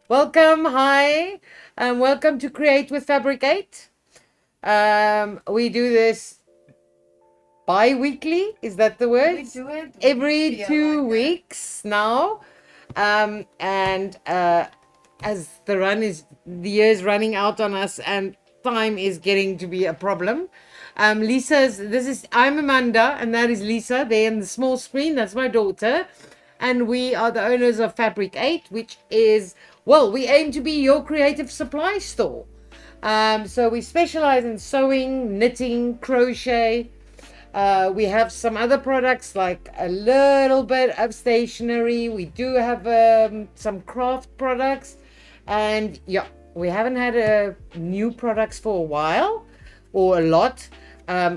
Welcome, hi, and welcome to Create with Fabric8. We do this bi-weekly, is that the word? We do it every 2 like weeks now. And as the year is running out on us and time is getting to be a problem. I'm Amanda, and that is Lisa there in the small screen. That's my daughter. And we are the owners of Fabric8, which is, well, we aim to be your creative supply store. So we specialize in sewing, knitting, crochet. We have some other products like a little bit of stationery. We do have some craft products. And yeah, we haven't had new products for a while or a lot.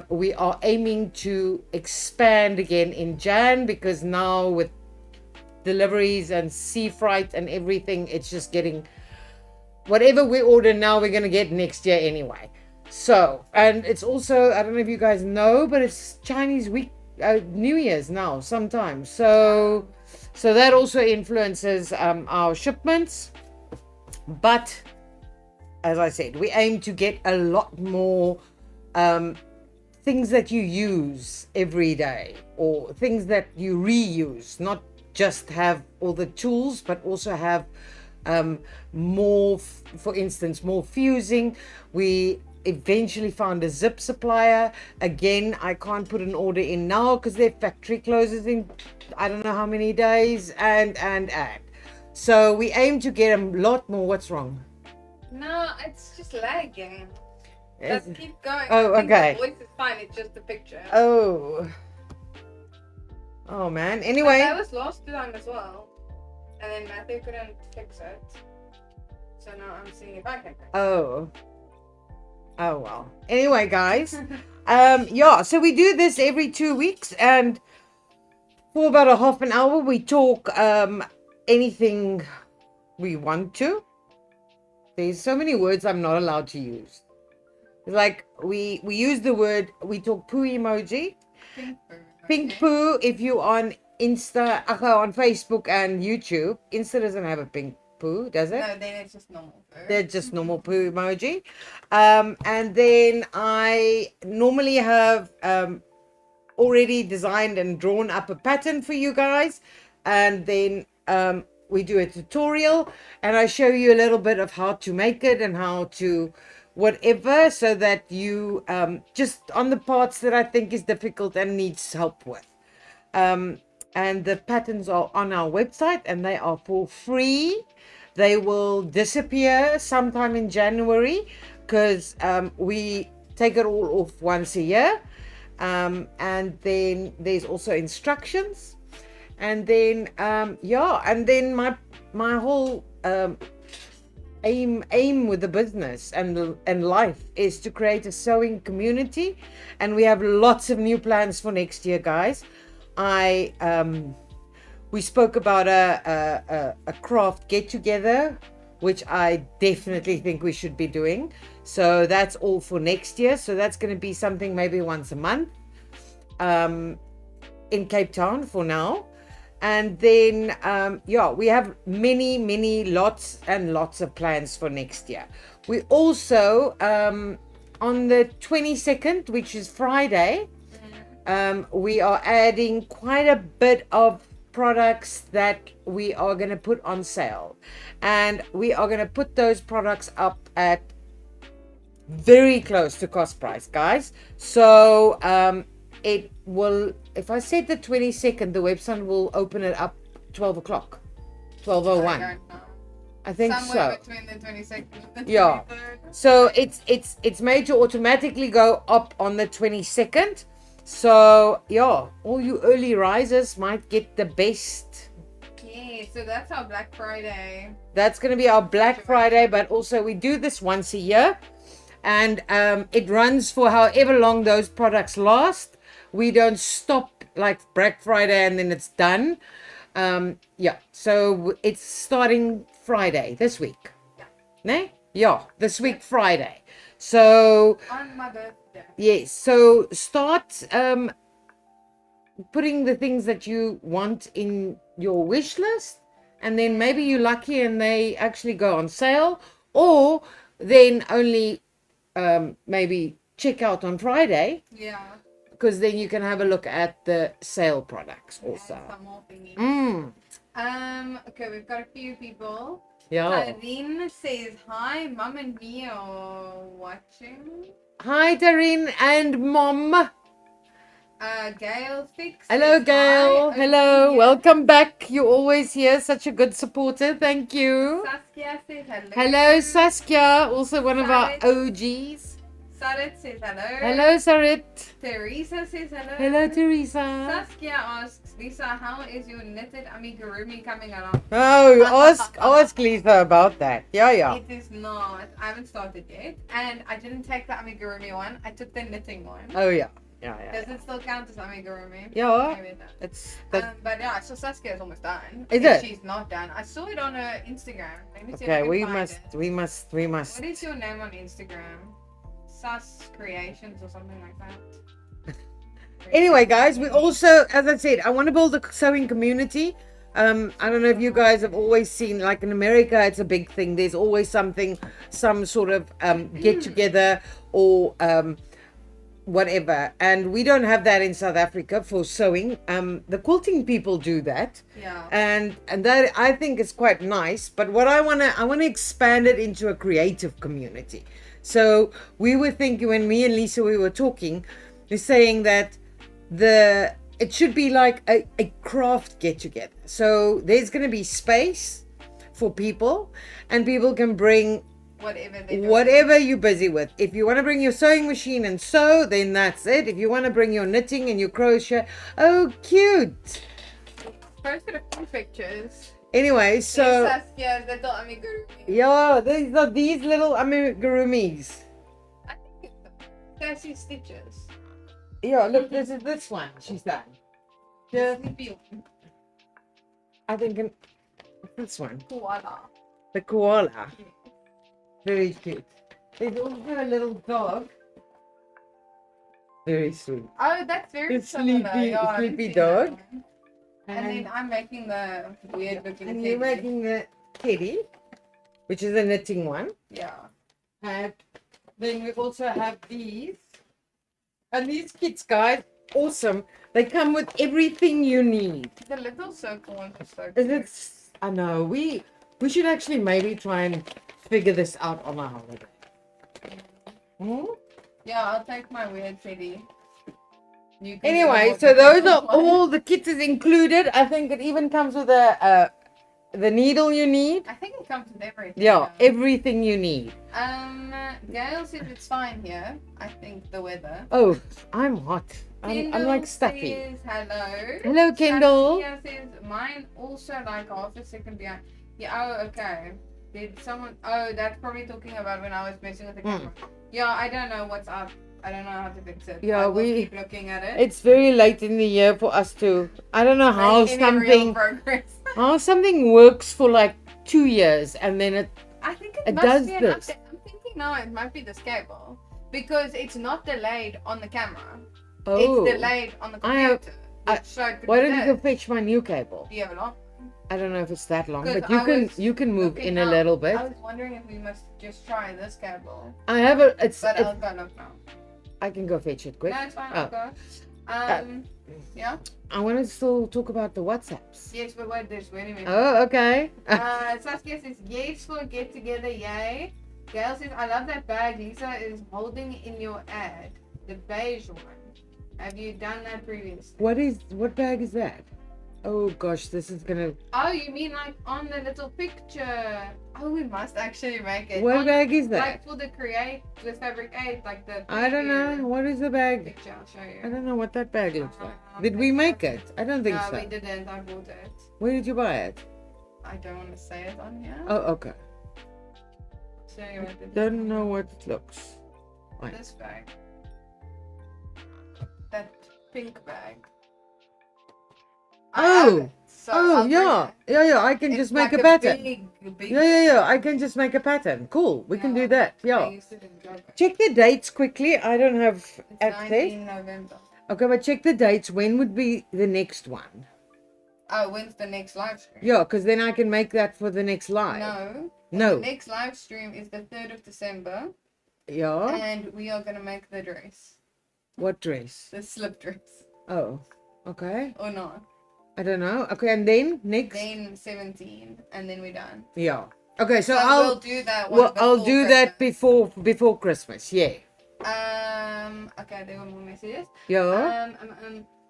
We are aiming to expand again in Jan, because now with deliveries and sea freight and everything, it's just getting whatever we order now we're going to get next year anyway. So, and it's also, I don't know if you guys know, but it's Chinese New Year's now sometimes, so that also influences our shipments. But as I said, we aim to get a lot more things that you use every day, or things that you reuse, not just have all the tools, but also have more, for instance, more fusing. We eventually found a zip supplier. Again, I can't put an order in now because their factory closes in I don't know how many days, and so we aim to get a lot more. What's wrong? No, it's just lagging. Let's keep going. Oh, okay. The voice is fine. It's just the picture. Oh man. Anyway, that was last time as well, and then Matthew couldn't fix it, so now I'm seeing if I can fix it. Oh well. Anyway, guys, yeah. So we do this every 2 weeks, and for about a half an hour, we talk anything we want to. There's so many words I'm not allowed to use. Like we use the word, we talk poo emoji, pink poo. If you on Insta, on Facebook and YouTube, Insta doesn't have a pink poo, does it? No, then it's just normal poo. They're just normal poo emoji. And then I normally have already designed and drawn up a pattern for you guys, and then we do a tutorial, and I show you a little bit of how to make it and how to whatever, so that you just on the parts that I think is difficult and needs help with. And the patterns are on our website, and they are for free. They will disappear sometime in January, because we take it all off once a year. And then there's also instructions, and then and then my whole aim with the business and life is to create a sewing community, and we have lots of new plans for next year, guys. We spoke about a craft get together, which I definitely think we should be doing. So that's all for next year. So that's going to be something maybe once a month in Cape Town for now. And then, we have many lots and lots of plans for next year. We also, on the 22nd, which is Friday, we are adding quite a bit of products that we are going to put on sale. And we are going to put those products up at very close to cost price, guys. So, it will, if I said the 22nd, the website will open it up 12 o'clock, 12:01. I think somewhere so. Between the 22nd and the 23rd. Yeah. So it's made to automatically go up on the 22nd. So yeah, all you early risers might get the best. Yeah, so that's our Black Friday. That's going to be our Black Friday, but also we do this once a year, and it runs for however long those products last. We don't stop like Black Friday and then it's done. So it's starting Friday this week. Yeah. Ne? Yeah, this week Friday. So on my birthday. yes, so start putting the things that you want in your wish list, and then maybe you're lucky and they actually go on sale, or then only maybe check out on Friday, Yeah. because then you can have a look at the sale products also. And some more thingies. Okay, we've got a few people. Yeah. Tareen says, hi, mum and me are watching. Hi, Tareen and Mom. Gail Fix. Hello, says, Gail. hi, Hello. Olivia. Welcome back. You're always here. Such a good supporter. Thank you. Saskia says hello. Hello, Saskia. Also one of our Sarit. OGs. Sarit says hello. Hello, Sarit. Teresa says hello. Hello, Teresa. Saskia asks, Lisa, how is your knitted amigurumi coming along? Oh, ask Lisa about that. Yeah. It is not. I haven't started yet. And I didn't take the amigurumi one. I took the knitting one. Oh, yeah. Does it still count as amigurumi? Yeah. Maybe it does. It's that. But yeah, so Saskia is almost done. Is If it? She's not done. I saw it on her Instagram. Let me see Okay, if I we can find must. it. What is your name on Instagram? Sus Creations or something like that. Anyway, guys, we also, as I said, I want to build a sewing community. I don't know if you guys have always seen, like in America, it's a big thing. There's always some sort of get together or whatever. And we don't have that in South Africa for sewing. The quilting people do that. Yeah. And that I think is quite nice. But what I want to expand it into a creative community. So we were thinking, when me and Lisa, we were talking, we're saying that it should be like a craft get together. So there's going to be space for people, and people can bring whatever you're busy with. If you want to bring your sewing machine and sew, then that's it. If you want to bring your knitting and your crochet, oh, cute. Posted a few pictures. Anyway, so Saskia's little amigurumi. yeah, these are these little amigurumis. I think it's Sassy Stitches. Yeah, look, this is this one she's done. Yeah, Sleepy one. I think this one, Koala. the koala. Very cute. There's also a little dog. Very sweet. Oh, that's very It's similar. sleepy- Yeah, I haven't sleepy seen dog. that one. And then I'm making the weird looking and you're teddy. making the teddy, which is a knitting one. Yeah. And then we also have these. And these kits, guys, awesome. They come with everything you need. The little circle ones are so Is cute. it? I know. We should actually maybe try and figure this out on our holiday. Hmm? Yeah, I'll take my weird teddy. You can Anyway, do so the those are different one. all the kits is included. I think it even comes with the needle you need. I think it comes with everything. Yeah, everything you need. Gail said it's fine here. I think the weather. Oh, I'm hot. I'm Kendall like stuffy. says hello. Hello, Kendall. Saskia says mine also like half a second behind. Yeah. Oh, okay. Did someone? Oh, that's probably talking about when I was messing with the camera. Yeah, I don't know what's up. I don't know how to fix it. Yeah, I will we- keep looking at it. It's very late in the year for us to. I don't know how Like, any real something progress. works for like 2 years and then it. I think It must does be an this. update. I'm thinking now it might be this cable because it's not delayed on the camera. Oh, It's delayed on the I have- computer. I- so it could why be don't you this. go fetch my new cable? Do you have it on? I don't know if it's that long, 'Cause but you I can was move looking in a up. little bit. I was wondering if we must just try this cable. I have a. But I'll go look now. I can go fetch it quick. No, it's fine. Oh. I'll go. Yeah. I want to still talk about the WhatsApps. Yes, but wait, there's wait a minute. Oh, okay. Saskia says yes for get together, yay. Gail says I love that bag Lisa is holding in your ad, the beige one. Have you done that previously? What bag is that? Oh gosh, this is gonna. Oh, you mean like on the little picture? Oh, we must actually make it. What On- bag is that? Like for the Create with Fabric8, like the. I don't know. preview What is the bag? Picture, I'll show I you. don't know what that bag looks like. Did we make it? I don't think No, so. we didn't. I bought it. Where did you buy it? I don't want to say it on here. Oh, okay. Show you what it Don't know what it looks. Wait. This bag. That pink bag. I Oh! have it, so Oh I'll bring yeah, it. yeah. I can It's just make like a pattern. Big Yeah. I can just make a pattern. Cool. We can do Yeah. that. I Yeah. used it in Joburg. Check the dates quickly. I don't have It's access. 19 November. Okay, but check the dates. When would be the next one? Oh, when's the next live stream? Yeah, because then I can make that for the next live. No. The next live stream is the 3rd of December. Yeah. And we are going to make the dress. What dress? The slip dress. Oh, okay. Or not. I don't know. Okay, and then next? Then 17, and then we're done. Yeah. Okay, so we'll do that one. Well, I'll do that before Christmas. Yeah. Okay, there were more messages. Yeah.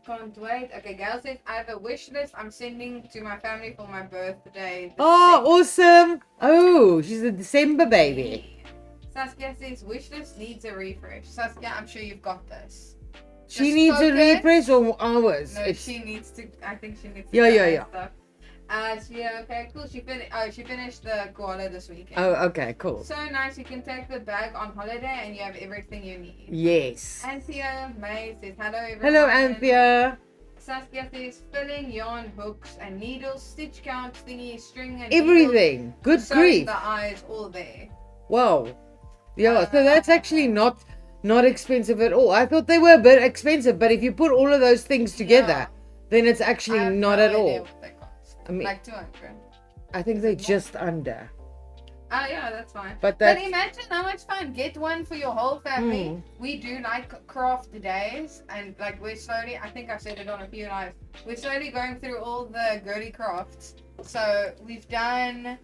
Can't wait. Okay, Gail says I have a wish list I'm sending to my family for my birthday. Oh, awesome! Oh, she's a December baby. Saskia says wish list needs a refresh. Saskia, I'm sure you've got this. She needs a refresh or ours? No, she needs to. I think she needs to. Yeah. Stuff. Okay, cool. She finished the koala this weekend. Oh, okay, cool. So nice. You can take the bag on holiday and you have everything you need. Yes. Anthea May says hello everyone. Hello, Anthea. Saskia says filling, yarn, hooks and needles, stitch count, thingy, string and everything. Needles, good grief. The eyes all there. Wow. Yeah. So that's actually not expensive at all. I thought they were a bit expensive, but if you put all of those things together, then it's actually not at all. I mean, like 200. I think they're just under. Oh yeah, that's fine. But imagine how much fun. Get one for your whole family. We do like craft days, and like we're slowly, I think I've said it on a few lives, we're slowly going through all the girly crafts. So we've done,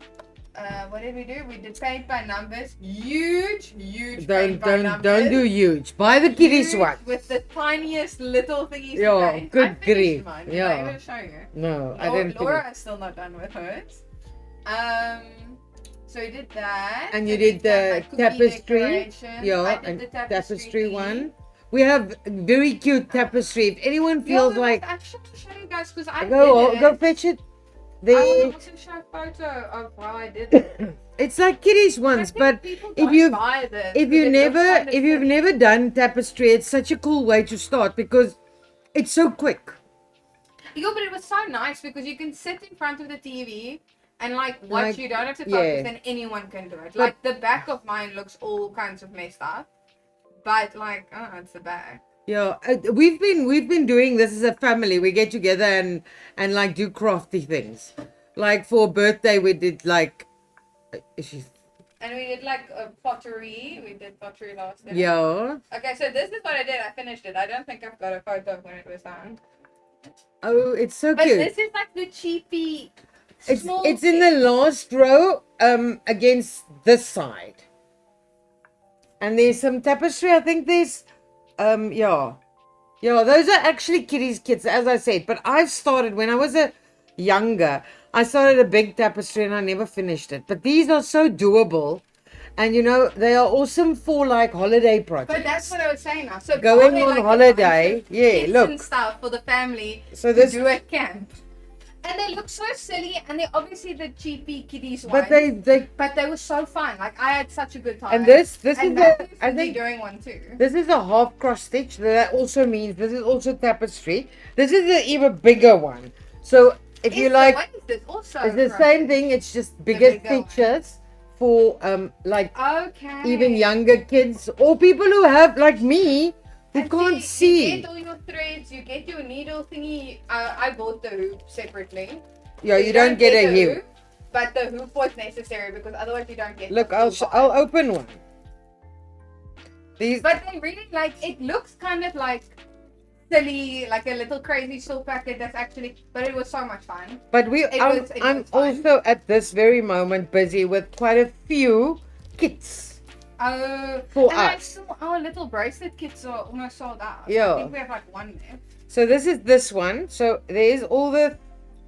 what did we do? We did paint by numbers. Huge paint by numbers. Don't do huge. Buy the kiddies one. With the tiniest little thingies to paint. Good grief. Did I even show you? No, I didn't. Laura is still not done with hers. So we did that. And you did the tapestry. Yeah, I did the tapestry one. We have very cute tapestry. If anyone feels like, actually show you guys because I go fetch it. I will also show a photo of how I did it. It's like kiddies ones, but if you've never done tapestry, it's such a cool way to start because it's so quick. Yeah, but it was so nice because you can sit in front of the TV and watch. You don't have to focus, and anyone can do it. Like the back of mine looks all kinds of messed up, but it's the back. Yeah, we've been doing this as a family. We get together and do crafty things. Like for birthday, we did and we did pottery. We did pottery last year. Yeah. Okay, so this is what I did. I finished it. I don't think I've got a photo of when it was done. Oh, it's so but cute. But this is like the cheapy. It's in the last row, against this side. And there's some tapestry. I think there's. Yeah, those are actually kiddies' kits, as I said. But I've started when I was younger. I started a big tapestry and I never finished it. But these are so doable, and they are awesome for holiday projects. But that's what I was saying now. So going on holiday, look, and stuff for the family. So to do at camp. And they look so silly, and they're obviously the cheapy kiddies ones. But they were so fun. I had such a good time. And this is I think doing one too. This is a half cross stitch. That also means this is also tapestry. This is the even bigger one. So if you like, what is this? Also it's the same thing. It's just bigger stitches for even younger kids or people who have like me. You can't see. You get all your threads, you get your needle thingy. I bought the hoop separately. Yeah, you don't get a hoop. But the hoop was necessary because otherwise you don't get. Look, I'll open one. These. But they really it looks kind of silly, like a little crazy soap packet. That's actually, but it was so much fun. But I'm also at this very moment busy with quite a few kits. For us. I saw our little bracelet kits are almost sold out. Yeah. I think we have one left. So this is this one. So there's all the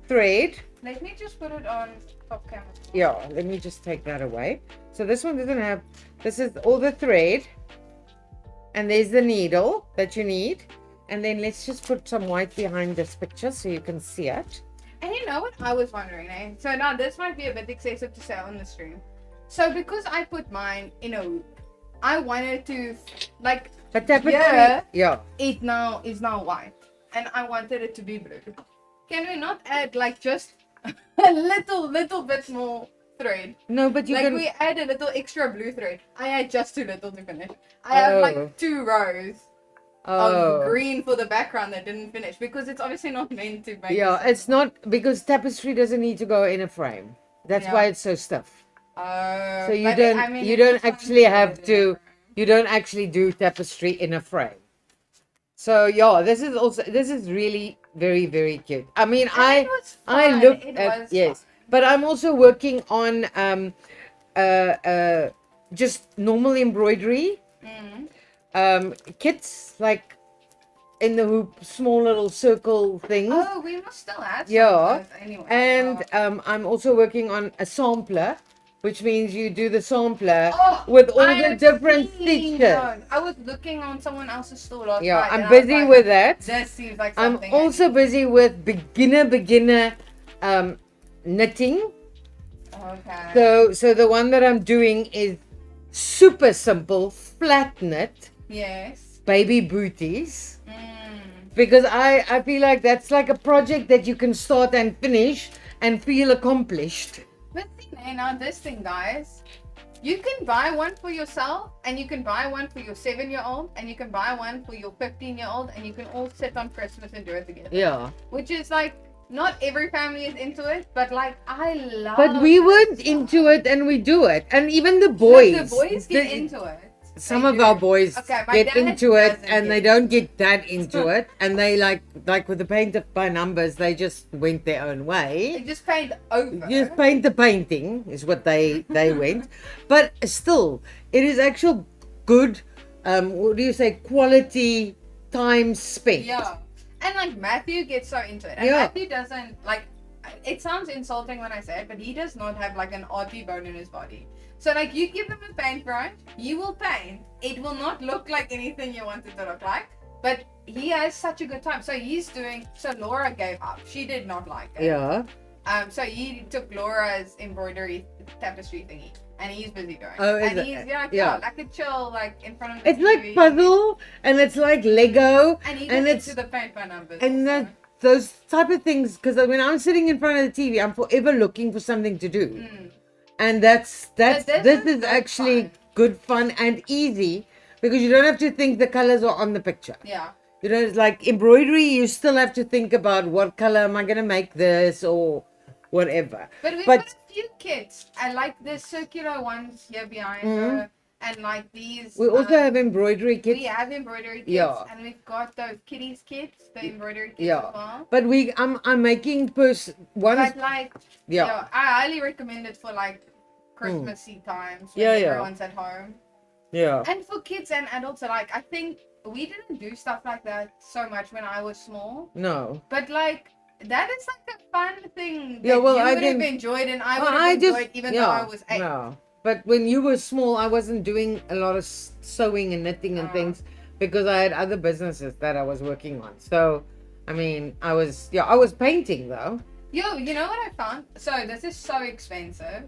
thread. Let me just put it on top camera. Yeah, let me just take that away. So this one doesn't have, this is all the thread. And there's the needle that you need. And then let's just put some white behind this picture so you can see it. And you know what I was wondering, So now this might be a bit excessive to say on the stream. So because I put mine in a hoop, I wanted to but tapestry, it now is now white, and I wanted it to be blue. Can we not add just a little bit more thread? No, but we add a little extra blue thread. I had just too little to finish. I have 2 rows. Oh. of green for the background that didn't finish because it's obviously not meant to make. Yeah, it's not, because tapestry doesn't need to go in a frame. That's why it's so stiff. So you it don't is fun actually to put have it in a to, frame. you don't actually do tapestry in a frame. So yeah, this is really very, very cute. I mean, And it was I fun. look It at, was yes, fun. but I'm also working on just normal embroidery kits, like in the hoop, small little circle things. Oh, we must still have some Yeah, of those anyway. and I'm also working on a sampler, which means you do the sampler Oh, with all I the have different seen stitches. those. I was looking on someone else's store last Yeah, night. I'm and I was busy like, with that. This seems like I'm something. I also need. busy with beginner knitting. Okay. So the one that I'm doing is super simple, flat knit, Yes. baby booties. Because I feel like that's like a project that you can start and finish and feel accomplished. But see, now this thing, guys, you can buy one for yourself, and you can buy one for your 7-year-old, and you can buy one for your 15-year-old, and you can all sit on Christmas and do it together. Yeah. Which is like, not every family is into it, but like, I love But we that weren't stuff. into it, and we do it. And even the boys. Like, the boys get into it. Some They of do. our boys Okay, my get dad into it, doesn't and get they don't get that into it. And they like with the paint by numbers, they just went their own way. They just paint over. Just paint the painting is what they went. But still, it is actual good, what do you say, quality time spent. Yeah. And like Matthew gets so into it. And Yeah. Matthew doesn't like, it sounds insulting when I say it, but he does not have like an arty bone in his body. So like, you give him a paintbrush, he will paint. It will not look like anything you want it to look like, but he has such a good time. So Laura gave up. She did not like it. Yeah. So he took Laura's embroidery tapestry thingy, and he's busy doing it. Oh, and is he's it? yeah, like a chill, like in front of the It's like TV. puzzle, and it's like Lego, And he and gets it's into the paint by numbers. and also. those type of things. Because when I'm sitting in front of the TV, I'm forever looking for something to do. And this this is is actually fun. good fun and easy, because you don't have to think the colors are on the picture. Yeah. You know, it's like embroidery, you still have to think about what color am I gonna make this or whatever. But we've got a few kits. I like the circular ones here behind her, and like these. We also have embroidery kits. We have embroidery kits, Yeah. and we've got those kitties kits, the embroidery kits Yeah. as well. But I'm making one. But like, Yeah. I highly recommend it for like Christmassy times when Yeah, yeah. everyone's at home. Yeah. And for kids and adults alike, I think we didn't do stuff like that so much when I was small. No. But like, that is like a fun thing that Yeah, well, you I would have didn't- enjoyed, and I Well, would have enjoyed even though I was 8. No. But when you were small, I wasn't doing a lot of sewing and knitting and things, because I had other businesses that I was working on. So, I mean, I was painting though. Yo, you know what I found? So this is so expensive.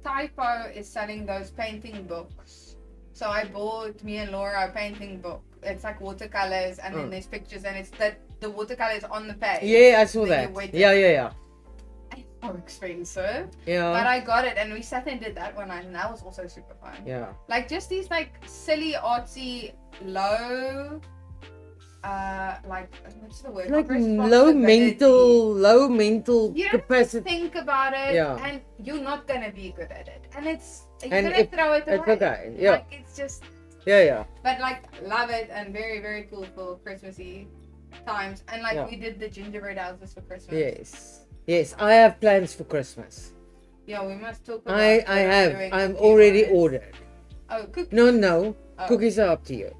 Typo is selling those painting books. So I bought me and Laura a painting book. It's like watercolors, and then there's pictures, and it's the watercolor is on the page. Yeah, I saw Then that. you wait Yeah. It's so expensive. Yeah. But I got it, and we sat and did that one night, and that was also super fun. Yeah. Like just these like silly, artsy, low, like what's the word? Like Responsibility. low mental You don't capacity. think about it, Yeah. and you're not gonna be good at it, and you're And gonna throw it away. it's okay, yeah. Like it's just, Yeah. but like love it, and very very cool for Christmassy times, and like Yeah. we did the gingerbread houses for Christmas. Yes. I have plans for Christmas. Yeah, we must talk about. I what I'm have. doing I'm cookie already wise. ordered. Oh, cookies. No. Oh. Cookies are up to you.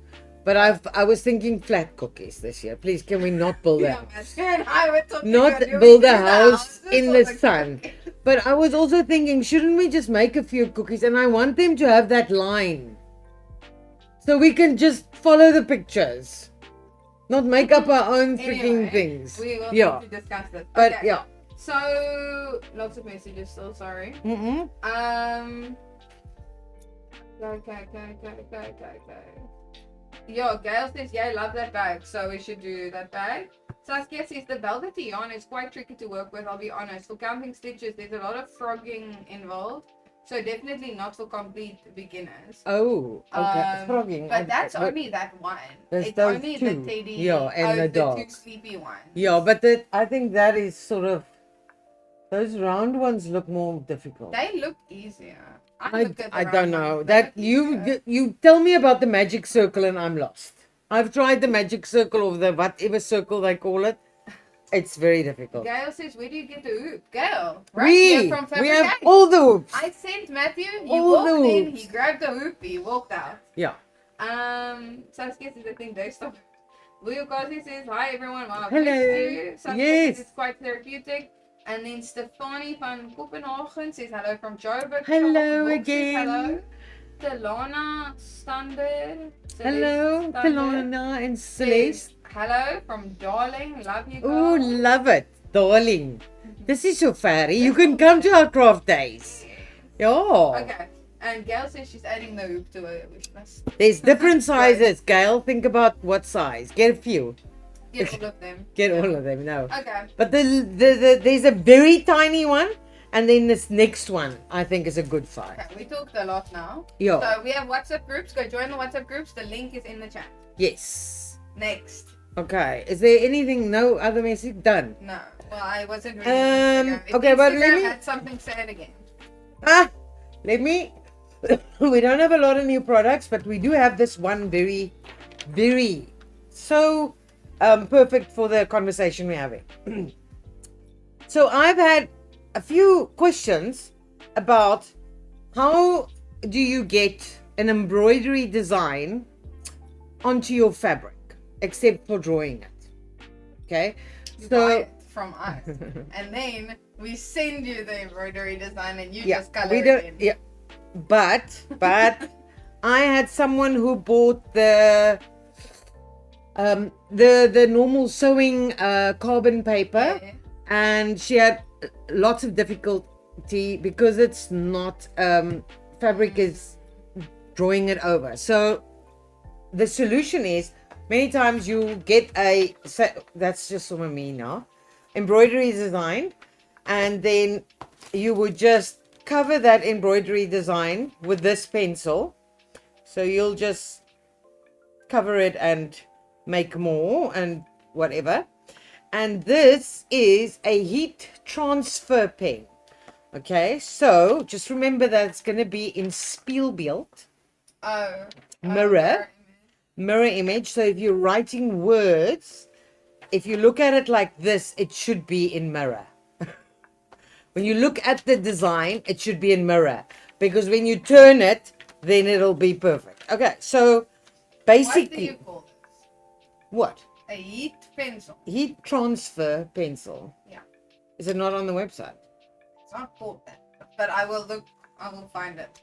But I was thinking flat cookies this year. Please, can we not build a house? And I were talking Not about doing build a the house houses in or the the sun. cookies. But I was also thinking, shouldn't we just make a few cookies? And I want them to have that line, so we can just follow the pictures, not make up our own freaking Anyway, things. We will Yeah. need to discuss this. But Okay. yeah. So lots of messages still. Sorry. Okay. Yo, Gail says, yeah, I love that bag, so we should do that bag. Saskia says, the velvety yarn is quite tricky to work with, I'll be honest. For counting stitches, there's a lot of frogging involved. So definitely not for complete beginners. Oh, okay. Frogging. But that's only that one. There's It's those only two. the teddy. Yeah, and the two dog. sleepy ones. Yeah, but I think that is sort of, those round ones look more difficult. They look easier. I don't know. That you tell me about the magic circle and I'm lost. I've tried the magic circle or the whatever circle they call it. It's very difficult. Gail says, where do you get the hoop? Gail, right here from We have Fabric8. all the hoops. I sent Matthew, he All walked the in, hoops. he grabbed the hoop, he walked out. Yeah. Saskia says, I think they stop. 𝐓𝐈𝐌𝐄𝐓 says, hi everyone, wow, Hello. Saskia Yes. says, it's quite therapeutic. And then Stefanie van Kopenhagen says, hello from Joburg. Hello Wolf again. Says, hello. Telana Stander. Hello, Telana and Celeste. Hello from Darling, love you guys. Oh, love it, darling. This is so fairy. You can come to our craft days. Yeah. Okay. And Gail says she's adding the hoop to her wish list. There's different sizes, Gail. Think about what size. Get a few. Get all of them. Get all of them. No. Okay. But there's a very tiny one, and then this next one I think is a good size. Okay, we talked a lot now. Yeah. So we have WhatsApp groups. Go join the WhatsApp groups. The link is in the chat. Yes. Next. Okay. Is there anything? No other message? Done. No. Well, I wasn't really. Instagram. If Okay, but Instagram let me. had something, say it again. Let me. We don't have a lot of new products, but we do have this one very, very so perfect for the conversation we're having. So I've had a few questions about how do you get an embroidery design onto your fabric, except for drawing it. Okay, You buy so it from us, and then we send you the embroidery design, and you yeah, just color we it don't. in. Yeah, but I had someone who bought the normal sewing carbon paper, Yeah. and she had lots of difficulty because it's not fabric is drawing it over. So the solution is many times you get that's just for me now, embroidery design, and then you would just cover that embroidery design with this pencil. So you'll just cover it and make more and whatever. And this is a heat transfer pen. Okay, so just remember that it's going to be in Spielbild, mirror image. So if you're writing words, if you look at it like this, it should be in mirror. When you look at the design, it should be in mirror, because when you turn it, then it'll be perfect. Okay, so basically, What do you call this? what? A heat pencil. Heat transfer pencil. Yeah. Is it not on the website? It's not called that, but I will look. I will find it.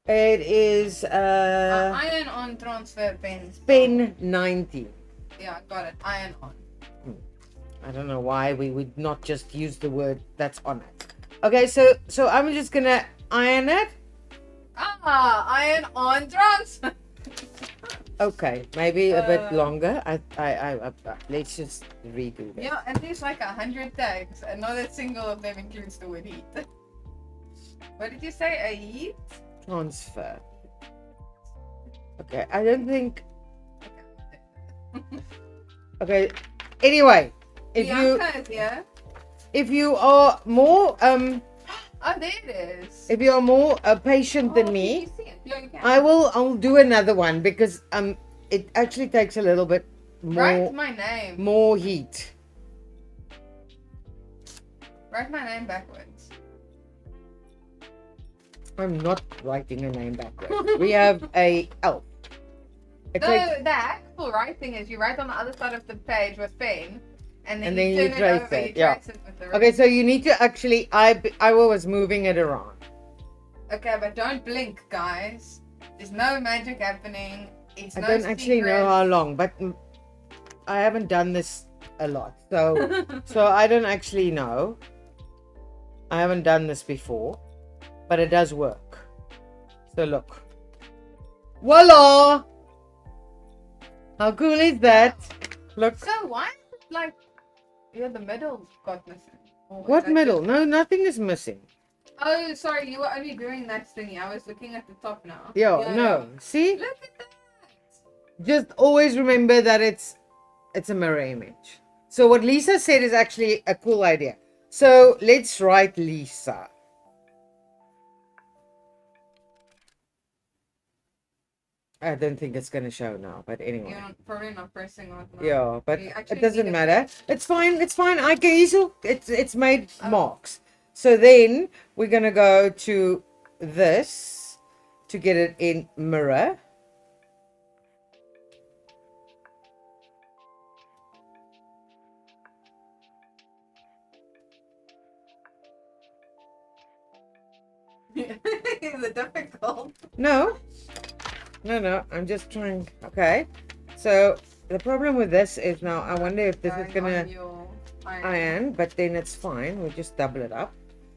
It is Iron-on transfer pens. pen 90. Yeah, got it. Iron-on. I don't know why we would not just use the word that's on it. Okay, so I'm just gonna iron it. Iron-on transfer. Okay, maybe a bit longer. I let's just redo that. Yeah, at least like 100 tags, and not a single of them includes the word heat. What did you say? A heat? Transfer. Okay, I don't think. Okay. Anyway, Bianca is here. if you are more Oh, there it is. if you are more patient than Can me, you see it? Yeah, you can. I'll do another one, because it actually takes a little bit Write my name. more heat. Write my name backwards. I'm not writing a name backwards. We have a L. The hack for writing is you write on the other side of the page with pen, and then you turn it trace over. it, You yeah. trace it with the Okay, so you need to actually. I was moving it around. Okay, but don't blink, guys. There's no magic happening. It's I no don't actually know secret. how long, but I haven't done this a lot, so I don't actually know. I haven't done this before, but it does work. So look, voila! How cool is that? Look. So why is it like the middle got missing? Or is What that middle? just- No, nothing is missing. Oh, sorry, you were only doing that thingy. I was looking at the top now. Yeah, no. See? Look at that. Just always remember that it's a mirror image. So what Lisa said is actually a cool idea. So let's write Lisa. I don't think it's going to show now, but anyway. You're probably not pressing on. Yeah, but You it actually doesn't need a matter. It's fine. It's fine. I can easily. It's made Oh. marks. So then we're gonna go to this to get it in mirror. Is it difficult? No. I'm just trying. Okay. So the problem with this is now I wonder if this is gonna iron, but then it's fine. We'll just double it up.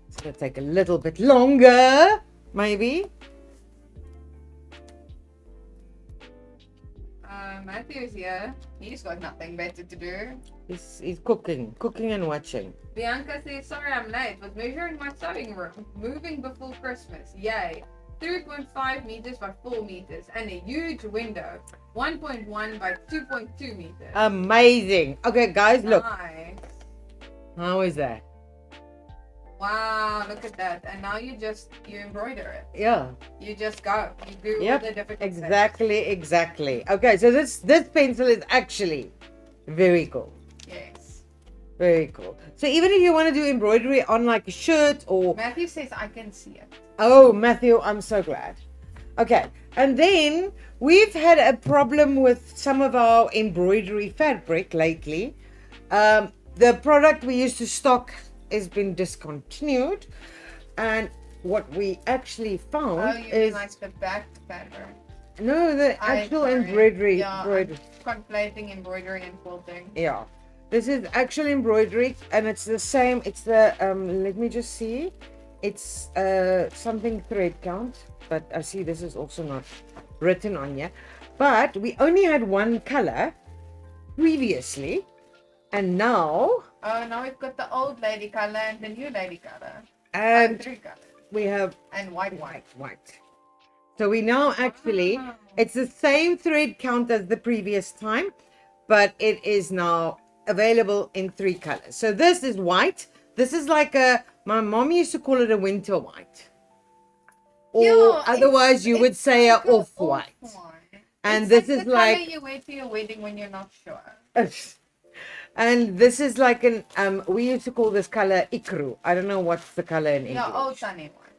It's gonna take a little bit longer, maybe. Matthew's here. He's got nothing better to do. He's cooking and watching. Bianca says, sorry I'm late. Was measuring my sewing room. Moving before Christmas. Yay. 3.5 meters by 4 meters. And a huge window. 1.1 by 2.2 meters. Amazing. Okay, guys, look. Nice. How is that? Wow, look at that. And now you embroider it. Yeah. You just go. You do Yep. all the difficult Exactly. Okay, so this pencil is actually very cool. steps. Yes. Very cool. So even if you want to do embroidery on like a shirt or... Matthew says I can see it. Oh, Matthew, I'm so glad. Okay, and then we've had a problem with some of our embroidery fabric lately. The product we used to stock has been discontinued, and what we actually found Oh, you is mean like the back pattern? no, the actual sorry. embroidery. Yeah, embroidery. Conflating embroidery and quilting. Yeah, this is actual embroidery, and it's the same. It's the let me just see. It's something thread count, but I see this is also not written on here. But we only had one color previously, and now Oh, now we've got the old lady color and the new lady color. and 3 colors. we have And white. white. So we now actually, Wow. it's the same thread count as the previous time, but it is now available in 3 colors. So this is white. This is like my mom used to call it a winter white. Or Yeah, otherwise you would it's say like a off-white. And It's this like is the like... color you wear to your wedding when you're not sure. And this is like an, we used to call this color ikru. I don't know what's the color in English. Yeah, old sunny one.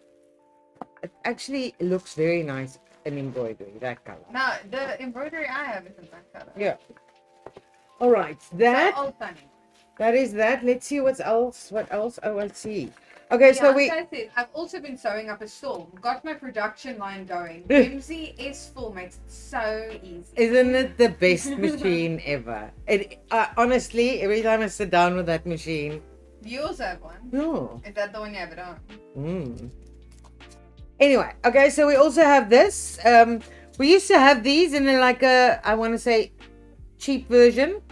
It actually looks very nice in embroidery, that color. No, the embroidery I have isn't that color. Yeah. All right, So old sunny. that is that. Let's see what else. Oh, I see. Okay, so we... I've also been sewing up a store. Got my production line going. 𝐓𝐈𝐍 makes it so easy. Isn't it the best machine ever? It honestly, every time I sit down with that machine... Do you also have one? No. Is that the one you have it on? Anyway, okay, so we also have this. We used to have these in like a, I want to say, cheap version.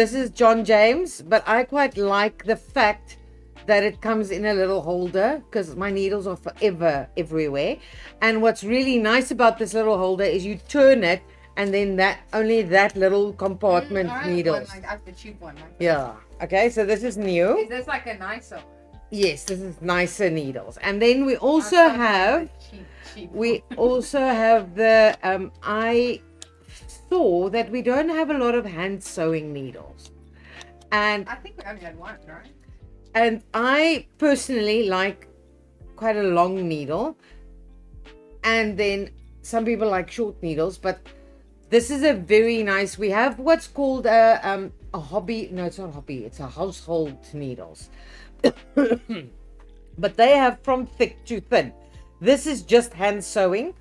This is John James, but I quite like the fact that it comes in a little holder because my needles are forever everywhere. And what's really nice about this little holder is you turn it and then only that little compartment I have needles. one, like the cheap one. Like Yeah. Okay, so this is new. Is this like a nicer one? Yes, this is nicer needles. And then we also have cheap we also have the I saw that we don't have a lot of hand sewing needles. And I think we only had one, right? And I personally like quite a long needle. And then some people like short needles, but this is a very nice, we have what's called a hobby, no, it's not a hobby, it's a household needles. But they have from thick to thin. This is just hand sewing,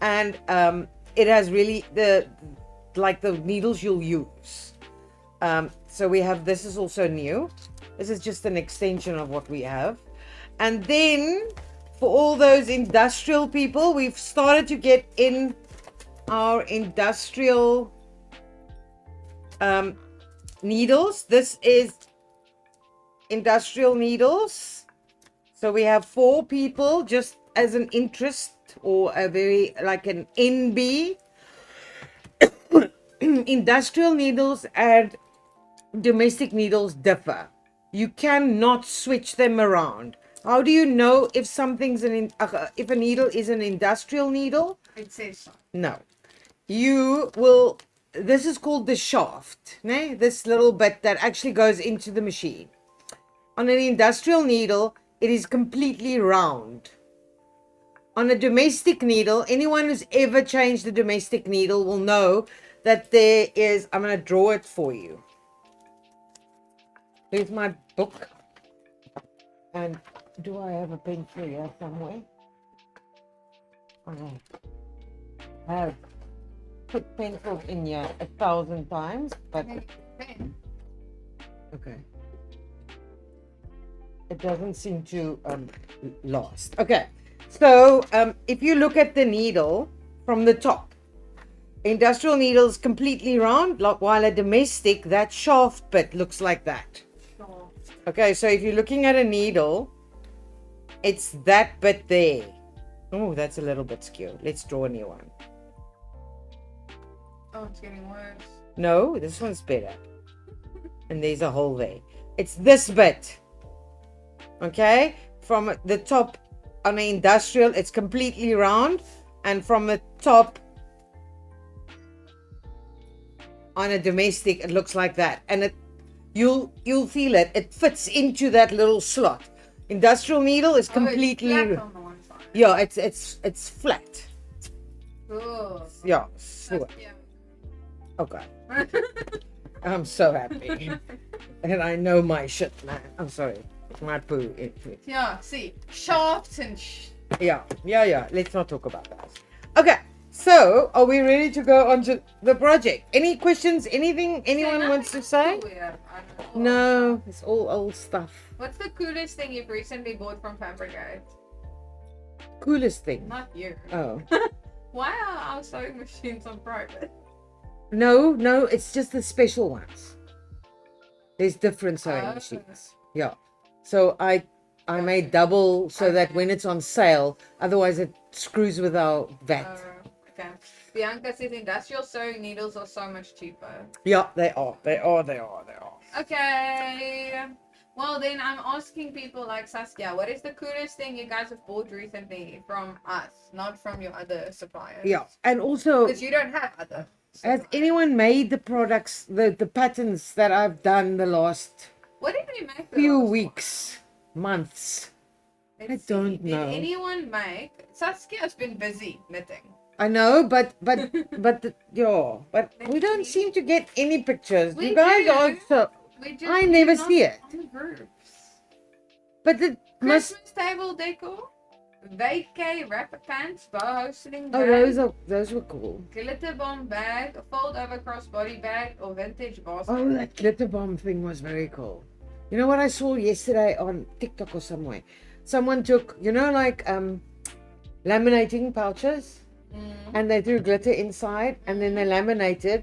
and it has really the needles you'll use. So we have, this is also new. This is just an extension of what we have. And then for all those industrial people, we've started to get in our industrial needles. This is industrial needles. So we have 4 people, just as an interest or a very like an NB. Industrial needles and domestic needles differ. You cannot switch them around. How do you know if something's if a needle is an industrial needle? It says so. No. You will, this is called the shaft, né? This little bit that actually goes into the machine. On an industrial needle, it is completely round. On a domestic needle, anyone who's ever changed a domestic needle will know that there is, I'm going to draw it for you. Here's my book. And do I have a pencil here somewhere? I have put pencils in here 1,000 times, but Pen. okay. It doesn't seem to last. Okay, so if you look at the needle from the top, industrial needle is completely round, while a domestic, that shaft bit looks like that. Sure. Okay, so if you're looking at a needle, it's that bit there. Oh, that's a little bit skewed. Let's draw a new one. Oh, it's getting worse. No, this one's better. And there's a hole there. It's this bit. Okay, from the top on an industrial, it's completely round, and from the top on a domestic, it looks like that. And it, you'll feel it. It fits into that little slot. Industrial needle is completely. It's flat on the one side. Yeah, it's flat. Ooh. Yeah, That's sure. cute. Okay. I'm so happy, and I know my shit, man. I'm sorry, my poo. Yeah, see, shafts and Yeah. Let's not talk about that. Okay. So, are we ready to go on to the project? Any questions? Anything anyone wants to say? No, it's all old stuff. What's the coolest thing you've recently bought from Fabric8? Coolest thing. Not you. Oh. Why are our sewing machines on private? No, it's just the special ones. There's different sewing Oh. machines. Yeah. So I made double so that when it's on sale, otherwise it screws with our VAT. Okay. Bianca says industrial sewing needles are so much cheaper. Yeah, they are. Okay. Well, then I'm asking people like Saskia, what is the coolest thing you guys have bought recently from us, not from your other suppliers? Yeah. And also, Because you don't have other has suppliers. anyone made the products, the patterns that I've done the last What did we make? the few last weeks, months? one? I Let's see. don't know. Did anyone make? Saskia's been busy knitting. I know, but we don't seem to get any pictures. We You guys do. also, We just I never not see it. on groups. but it must. Christmas table decor, 𝐓𝐾 wrapper pants, bow hosting Oh, bag, those were cool. glitter bomb bag, a fold over crossbody bag, or vintage basket. Oh, that glitter bomb thing was very cool. You know what I saw yesterday on TikTok or somewhere? Someone took, like laminating pouches, and they threw glitter inside, and then they laminated,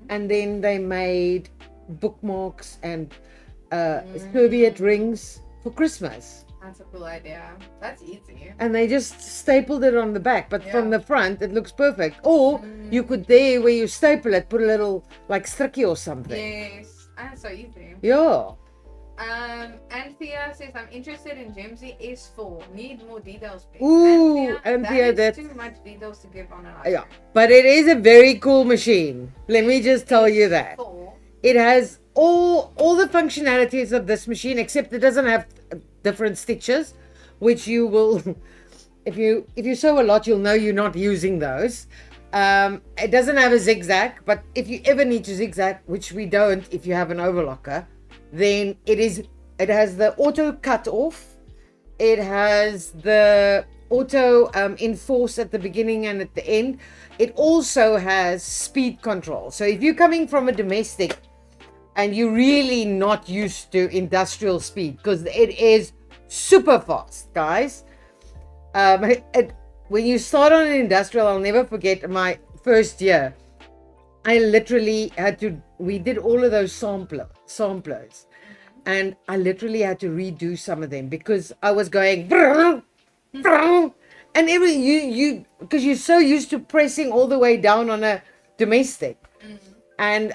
and then they made bookmarks and serviette rings for Christmas. That's a cool idea. That's easy. And they just stapled it on the back, but from Yeah. the front it looks perfect. Or you could, there where you staple it, put a little like strikkie or something. Yes, that's so easy. Yeah. Anthea says, I'm interested in Jumpsuit S4. Need more details, please. Ooh, Anthea, that is that's too much details to give on an yeah. iPhone. But it is a very cool machine. Let me just tell you that. S4. It has all the functionalities of this machine, except it doesn't have different stitches, which you will, if you sew a lot, you'll know you're not using those. It doesn't have a zigzag, but if you ever need to zigzag, which we don't if you have an overlocker, then it has the auto cut off. It has the auto enforce at the beginning and at the end. It also has speed control. So if you're coming from a domestic and you're really not used to industrial speed, because it is super fast, guys. When you start on an industrial, I'll never forget my first year. I literally we did all of those samplers. and I literally had to redo some of them because I was going and you because you're so used to pressing all the way down on a domestic. And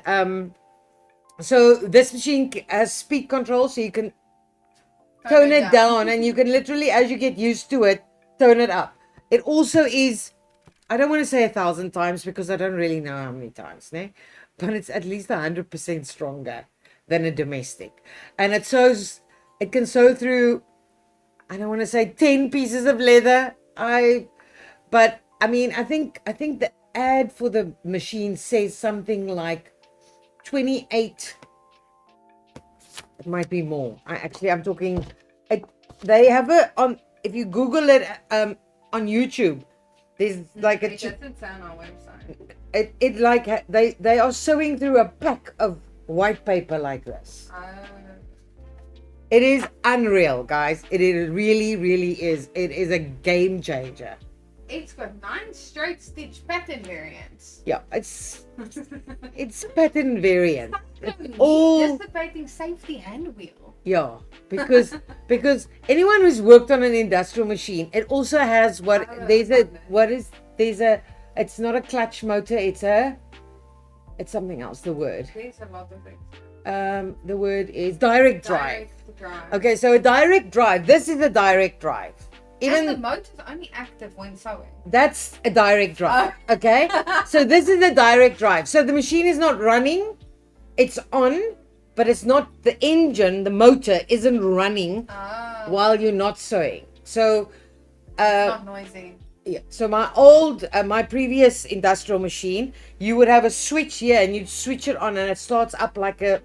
so this machine has speed control, so you can tone it down, and you can literally, as you get used to it, tone it up. It also is, I don't want to say 1,000 times because I don't really know how many times, but it's at least 100% stronger than a domestic. And it can sew through, I don't want to say 10 pieces of leather. But I mean, I think the ad for the machine says something like 28. It might be more. I'm talking. They have it on. If you Google it on YouTube, there's like It doesn't sound on our website. It like they are sewing through a pack of white paper like this. It is unreal, guys. It really, really is. It is a game changer. It's got 9 straight stitch pattern variants. Yeah, it's pattern variant. All anticipating safety hand wheel. Yeah, because anyone who's worked on an industrial machine, it also has it's not a clutch motor, it's something else. The word. There's a lot of things. The word is direct drive. Direct drive. Okay, so a direct drive. This is a direct drive. And the motor's only active when sewing. That's a direct drive. Okay, so this is a direct drive. So the machine is not running; it's on, but it's not the engine. The motor isn't running while you're not sewing. So it's not noisy. Yeah. So my previous industrial machine, you would have a switch here, and you'd switch it on, and it starts up like a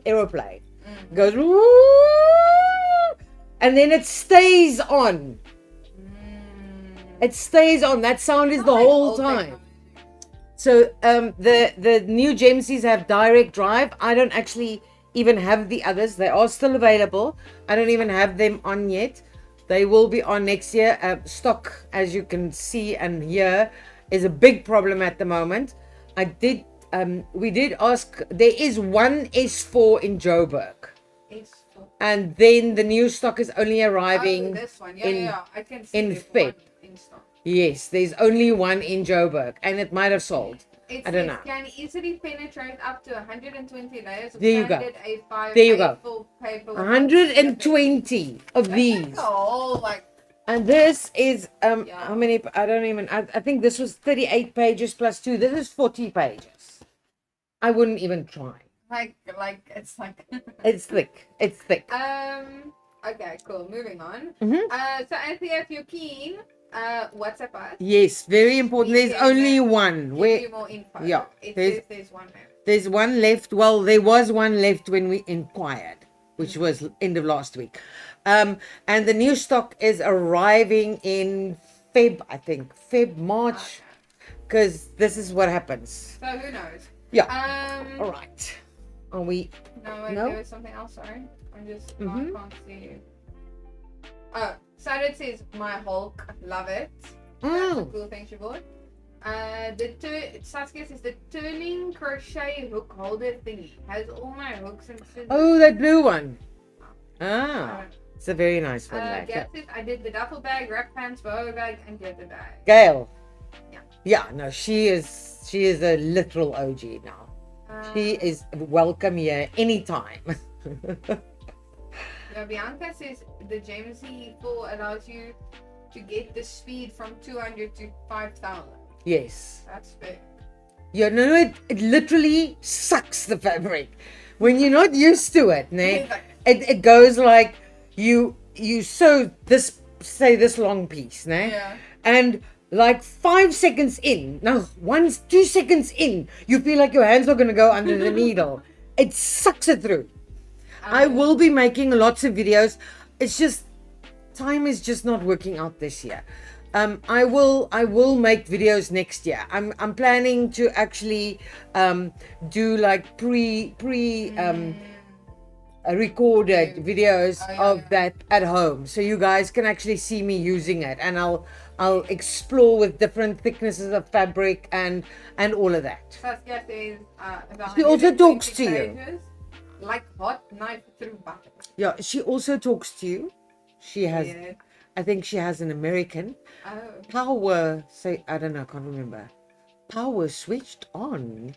aeroplane. It goes, woo, and then it stays on. It stays on. That sound is the whole time. So the new Jumpsuits have direct drive. I don't actually even have the others. They are still available. I don't even have them on yet. They will be on next year. Stock, as you can see and hear, is a big problem at the moment. We did ask. There is one S4 in Joburg. S4. And then the new stock is only arriving this one. I can see in Feb. In stock. Yes, there's only one in Joburg, and it might have sold. I don't know. It can easily penetrate up to 120 layers of there you standard go. A5 there you go. Paper 120 of these. And this is how many? I don't even. I think this was 38 pages plus 2. This is 40 pages. I wouldn't even try. It's like. It's thick. It's thick. Okay, cool. Moving on. So Anthea, if you're keen, WhatsApp us. Yes, very important. There's only one. Give you more info. Yeah. There's one left. There's one left. Well, there was one left when we inquired, which was end of last week. And the new stock is arriving in Feb, I think. March. Because this is what happens. So who knows? Yeah. All right. Are we? No, there was something else. Sorry, I can't see. Oh, Saturday says my Hulk, love it. That's a cool thing she bought. Saskia says the turning crochet hook holder thingy has all my hooks and scissors. Oh, that blue one. It's a very nice one. Gail says I did the duffel bag, rack pants, bow bag, and leather bag. Gail. Yeah. Yeah. No, she is a literal OG now. She is welcome here anytime. Bianca says the Jumpsuit 4 allows you to get the speed from 200 to 5,000. Yes. That's big. Yeah, no, it literally sucks the fabric. When you're not used to it, it goes like you sew this long piece, Yeah. And like 5 seconds in, 2 seconds in, you feel like your hands are going to go under the needle. It sucks it through. I will be making lots of videos. It's just time is just not working out this year. I will make videos next year. I'm planning to actually do like recorded videos of that at home, so you guys can actually see me using it, and I'll explore with different thicknesses of fabric and all of that. Saskia says she also talks to you. like hot knife through butter. Yeah, she also talks to you. She has, Yeah. I think she has an American Oh. power. Say, I don't know, I can't remember. Power switched on.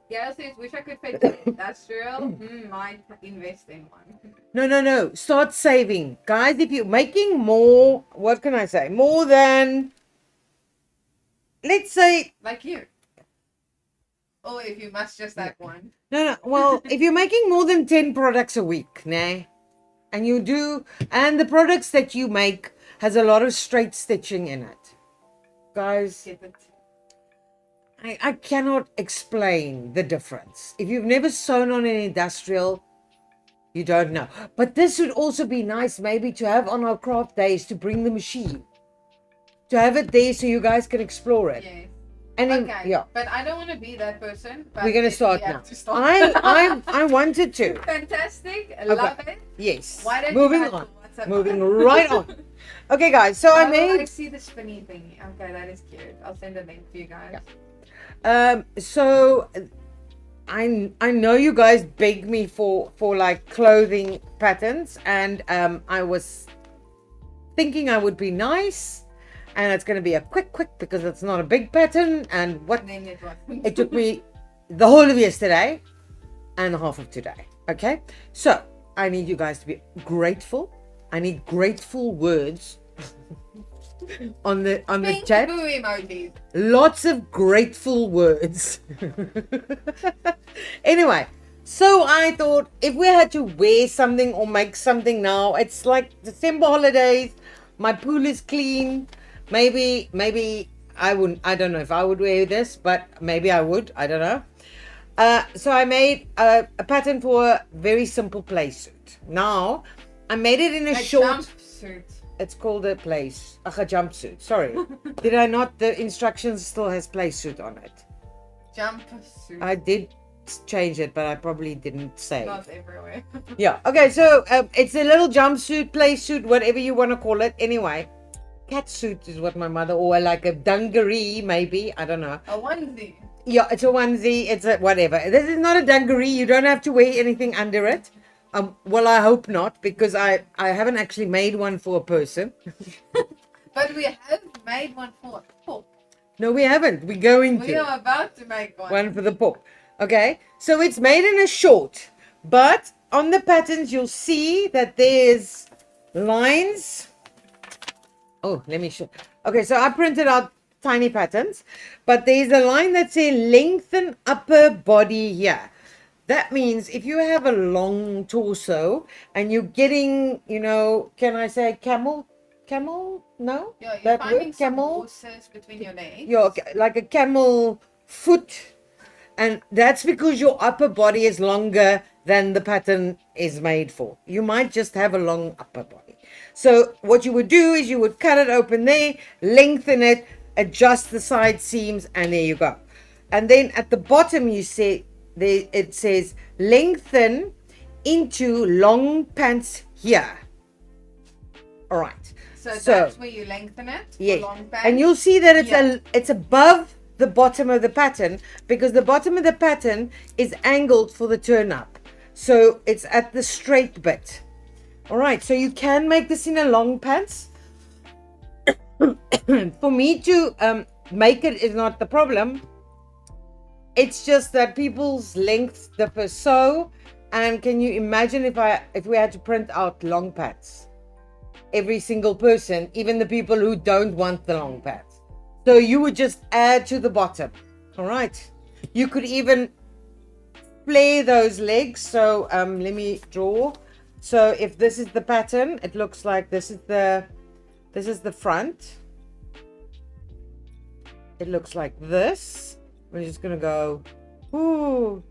Gail says, wish I could fetch an industrial. Might invest in one. No. Start saving. Guys, if you're making more, what can I say? More than, let's say, Like you. Or if you must just have one. no. Well, if you're making more than 10 products a week, nah, and you do, and the products that you make has a lot of straight stitching in it. Guys, Get it. I cannot explain the difference. If you've never sewn on an industrial, you don't know. But this would also be nice maybe to have on our craft days, to bring the machine. To have it there so you guys can explore it. Yes. And then, Okay. yeah, But I don't want to be that person. But we're going to if start we now. have to start. I wanted to. Fantastic. Love it. Yes. Why don't Moving you on. WhatsApp Moving us? right on. Okay, guys. So I I made. see the spinny thingy. Okay, that is cute. I'll send a link to you guys. So I know you guys beg me for like clothing patterns, and I was thinking I would be nice, and it's going to be a quick because it's not a big pattern. And what And then it was. it took me the whole of yesterday and half of today. Okay, so I need you guys to be grateful. I need grateful words on the Pink chat. boo emojis. Lots of grateful words. Anyway, so I thought if we had to wear something or make something now, it's like December holidays. My pool is clean. Maybe I wouldn't. I don't know if I would wear this, but maybe I would. I don't know. So I made a pattern for a very simple play suit. Now I made it in a short. Jumpsuit. It's called a jumpsuit. Sorry. Did I not? The instructions still has Playsuit on it. Jumpsuit. I did change it, but I probably didn't say. Not everywhere. Yeah. Okay. So it's a little jumpsuit, playsuit, whatever you want to call it. Anyway, cat suit is what my mother, or like a dungaree, maybe. I don't know. A onesie. Yeah, it's a onesie. It's a whatever. This is not a dungaree. You don't have to wear anything under it. Well, I hope not, because I haven't actually made one for a person. But we have made one for a pop. No, we haven't. We're going to. We are about to make one. One for the pop. Okay, so it's made in a short, but on the patterns you'll see that there's lines. Oh, let me show. Okay, so I printed out tiny patterns, but there's a line that says lengthen upper body here. That means if you have a long torso and you're getting, can I say camel? No? Yeah, you're that finding word? some Camel? horses between your legs. Yeah, like a camel foot. And that's because your upper body is longer than the pattern is made for. You might just have a long upper body. So what you would do is you would cut it open there, lengthen it, adjust the side seams, and there you go. And then at the bottom you see it says lengthen into long pants here. All right. So that's where you lengthen it. Yes. For long pants. And you'll see that it's above the bottom of the pattern, because the bottom of the pattern is angled for the turn up. So it's at the straight bit. All right. So you can make this in a long pants. For me to make it is not the problem. It's just that people's lengths differ so. And can you imagine if we had to print out long pants? Every single person, even the people who don't want the long pants. So you would just add to the bottom. All right. You could even flare those legs. So let me draw. So if this is the pattern, it looks like this is the front. It looks like this. We're just gonna go. Ooh,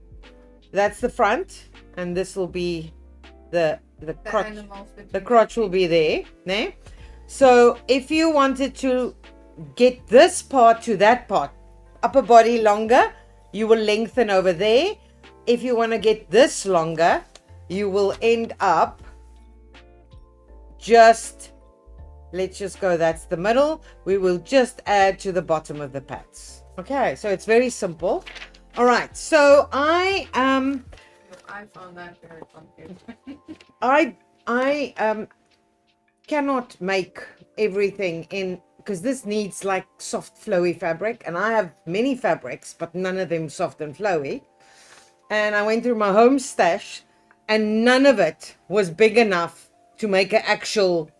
that's the front, and this will be the crotch. The crotch will be there. Né? So if you wanted to get this part to that part, upper body longer, you will lengthen over there. If you want to get this longer, you will end up just, let's just go, that's the middle. We will just add to the bottom of the pants. Okay, so it's very simple. All right, so I found that very confusing. I cannot make everything in, because this needs like soft flowy fabric, and I have many fabrics but none of them soft and flowy. And I went through my home stash and none of it was big enough to make an actual.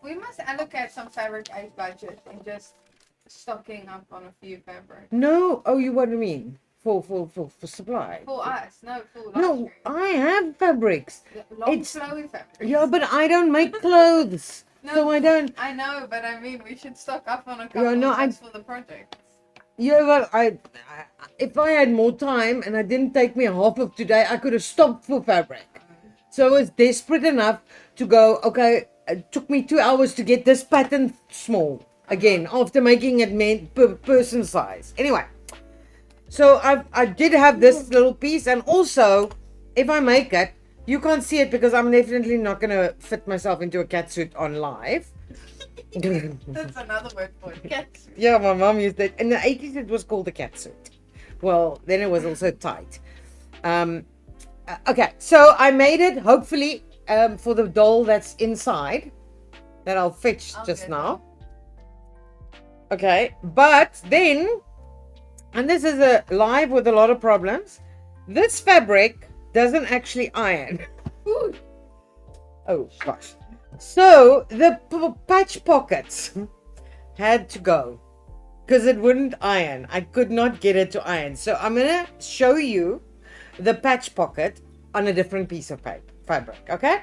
We must allocate some Fabric8 budget and just stocking up on a few fabrics. No, oh, you what do you mean? For supply? For us, no, for No, luxury. I have fabrics. Long It's- flowy fabrics. Yeah, but I don't make clothes. No, So I don't. I know, but I mean, we should stock up on a couple no, just for the project. Yeah, well, if I had more time and I didn't take me half of today, I could have stopped for fabric. So I was desperate enough to go, okay, it took me 2 hours to get this pattern small again after making it person size. Anyway, so I did have this little piece, and also if I make it, you can't see it because I'm definitely not going to fit myself into a catsuit on live. That's another word for it. Cat. Yeah, my mom used it. In the 80s, it was called a catsuit. Well, then it was also tight. Okay, so I made it, hopefully, for the doll that's inside, that I'll fetch just now. Okay, but then, and this is a live with a lot of problems, this fabric doesn't actually iron. Ooh. Oh, gosh. So the patch pockets had to go because it wouldn't iron. I could not get it to iron. So I'm going to show you the patch pocket on a different piece of fabric, okay?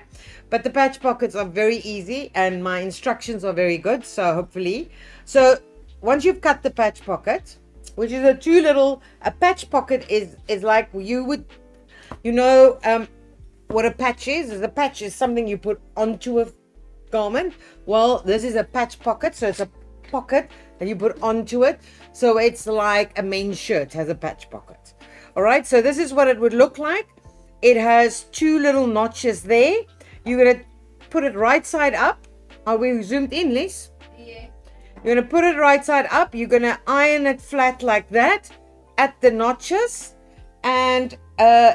But the patch pockets are very easy and my instructions are very good. So hopefully, so once you've cut the patch pocket, which is a patch pocket is like you would, what a patch is a patch is something you put onto a garment. Well, this is a patch pocket, so it's a pocket that you put onto it. So it's like a men's shirt has a patch pocket. All right, so this is what it would look like. It has 2 little notches there. You're going to put it right side up. Are we zoomed in, Liz? Yeah. You're going to put it right side up. You're going to iron it flat like that at the notches. And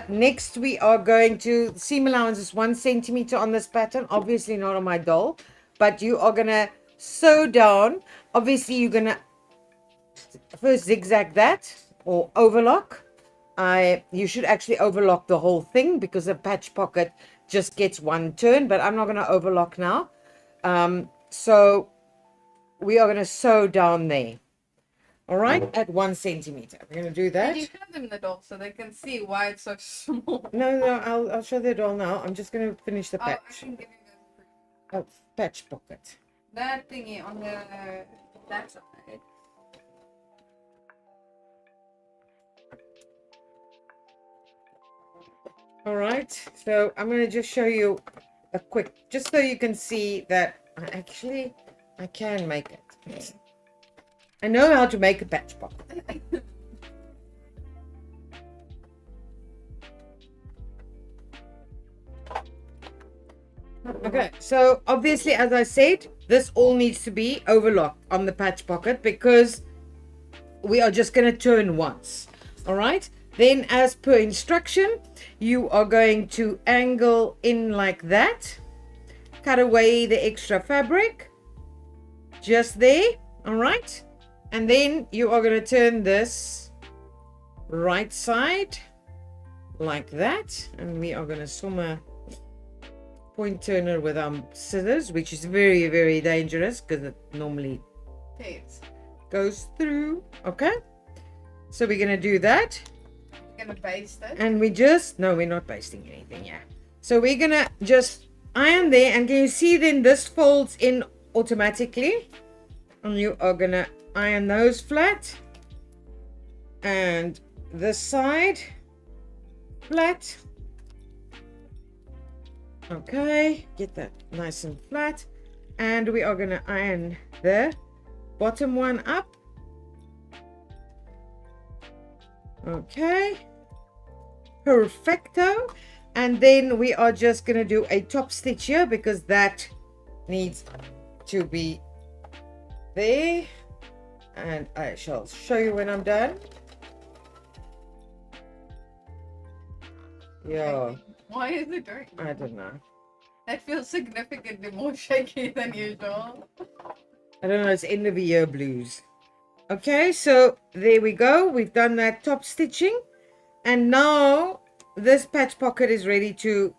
next we are going to, seam allowance is 1 centimeter on this pattern, obviously not on my doll, but you are going to sew down. Obviously you're going to first zigzag that or overlock. You should actually overlock the whole thing because the patch pocket just gets 1 turn, but I'm not going to overlock now. So we are going to sew down there. All right, at 1 centimeter. We're going to do that. Can you show them the doll so they can see why it's so small? No, I'll show the doll now. I'm just going to finish the patch. I can give you the Oh, patch pocket. that thingy on that side. All right, so I'm going to just show you a quick, just so you can see that I can make it. I know how to make a patch pocket. Okay, so obviously, as I said, this all needs to be overlocked on the patch pocket because we are just going to turn once. All right, then as per instruction, you are going to angle in like that, cut away the extra fabric just there. All right, and then you are going to turn this right side like that, and we are going to swim a point turner with our scissors, which is very, very dangerous because it normally goes through. Okay, so we're going to do that. You're going to baste it. And we're not basting anything. Yeah, so we're going to just iron there, and can you see then this folds in automatically, and you are going to iron those flat and this side flat. Okay, get that nice and flat, and we are going to iron the bottom one up. Okay, perfecto. And then we are just going to do a top stitch here because that needs to be there, and I shall show you when I'm done. Yeah, Why is it doing that? I don't know. That feels significantly more shaky than usual. I don't know, it's end of the year blues. Okay, so there we go. We've done that top stitching. And now this patch pocket is ready to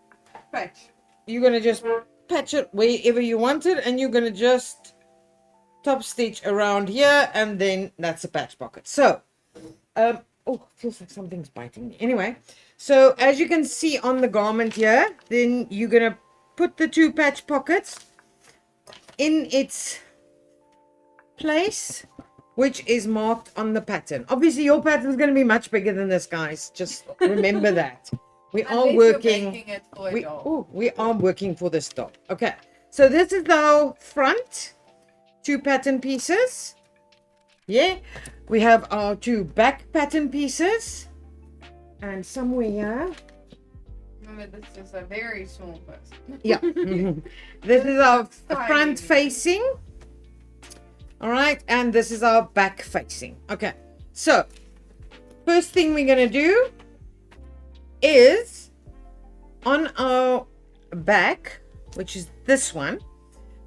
Patch. you're going to just patch it wherever you want it, and you're going to just top stitch around here, and then that's a patch pocket. So oh, feels like something's biting me. Anyway, so as you can see on the garment here, then you're going to put the two patch pockets in its place, which is marked on the pattern. Obviously your pattern is going to be much bigger than this, guys. Just remember that. We are Unless working. You're making it for a doll. We are working for this doll. Okay, so this is our front two pattern pieces. Yeah, we have our two back pattern pieces, and somewhere here. Remember, this is a very small person. Yeah, this is our Tiny. front facing. All right, and this is our back facing. Okay, so first thing we're gonna do is on our back, which is this one,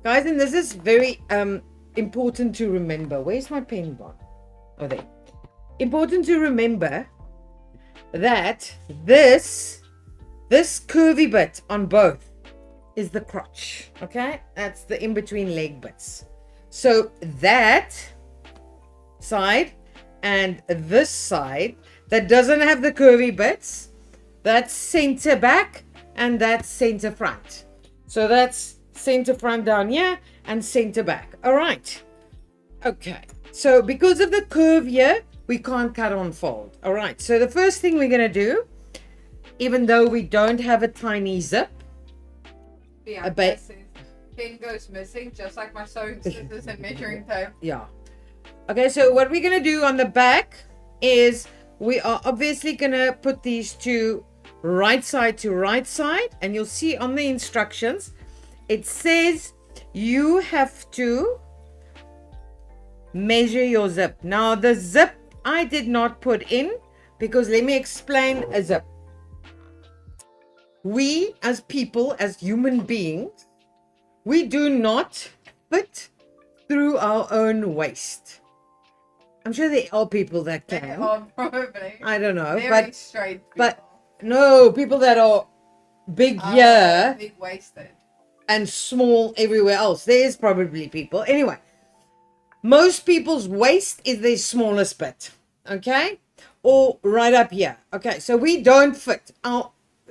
guys, and this is very important to remember. Where's my pen gone? Oh, there. Important to remember that this curvy bit on both is the crotch. Okay, that's the in-between leg bits. So that side and this side that doesn't have the curvy bits, that's center back and that's center front. So that's center front down here and center back. All right. Okay. So because of the curve here, we can't cut on fold. All right. So the first thing we're going to do, even though we don't have a tiny zip, Yeah, pen goes missing, just like my sewing scissors and measuring tape. Yeah. Okay, so what we're going to do on the back is we are obviously going to put these two right side to right side, and you'll see on the instructions it says you have to measure your zip. Now the zip I did not put in because let me explain a zip. We as people, as human beings, we do not fit through our own waist. I'm sure there are people that can. They are probably. I don't know, Very straight people. but no, people that are big here Big waisted. and small everywhere else. There is probably people. Anyway, most people's waist is their smallest bit, okay? Or right up here. Okay, so we don't fit.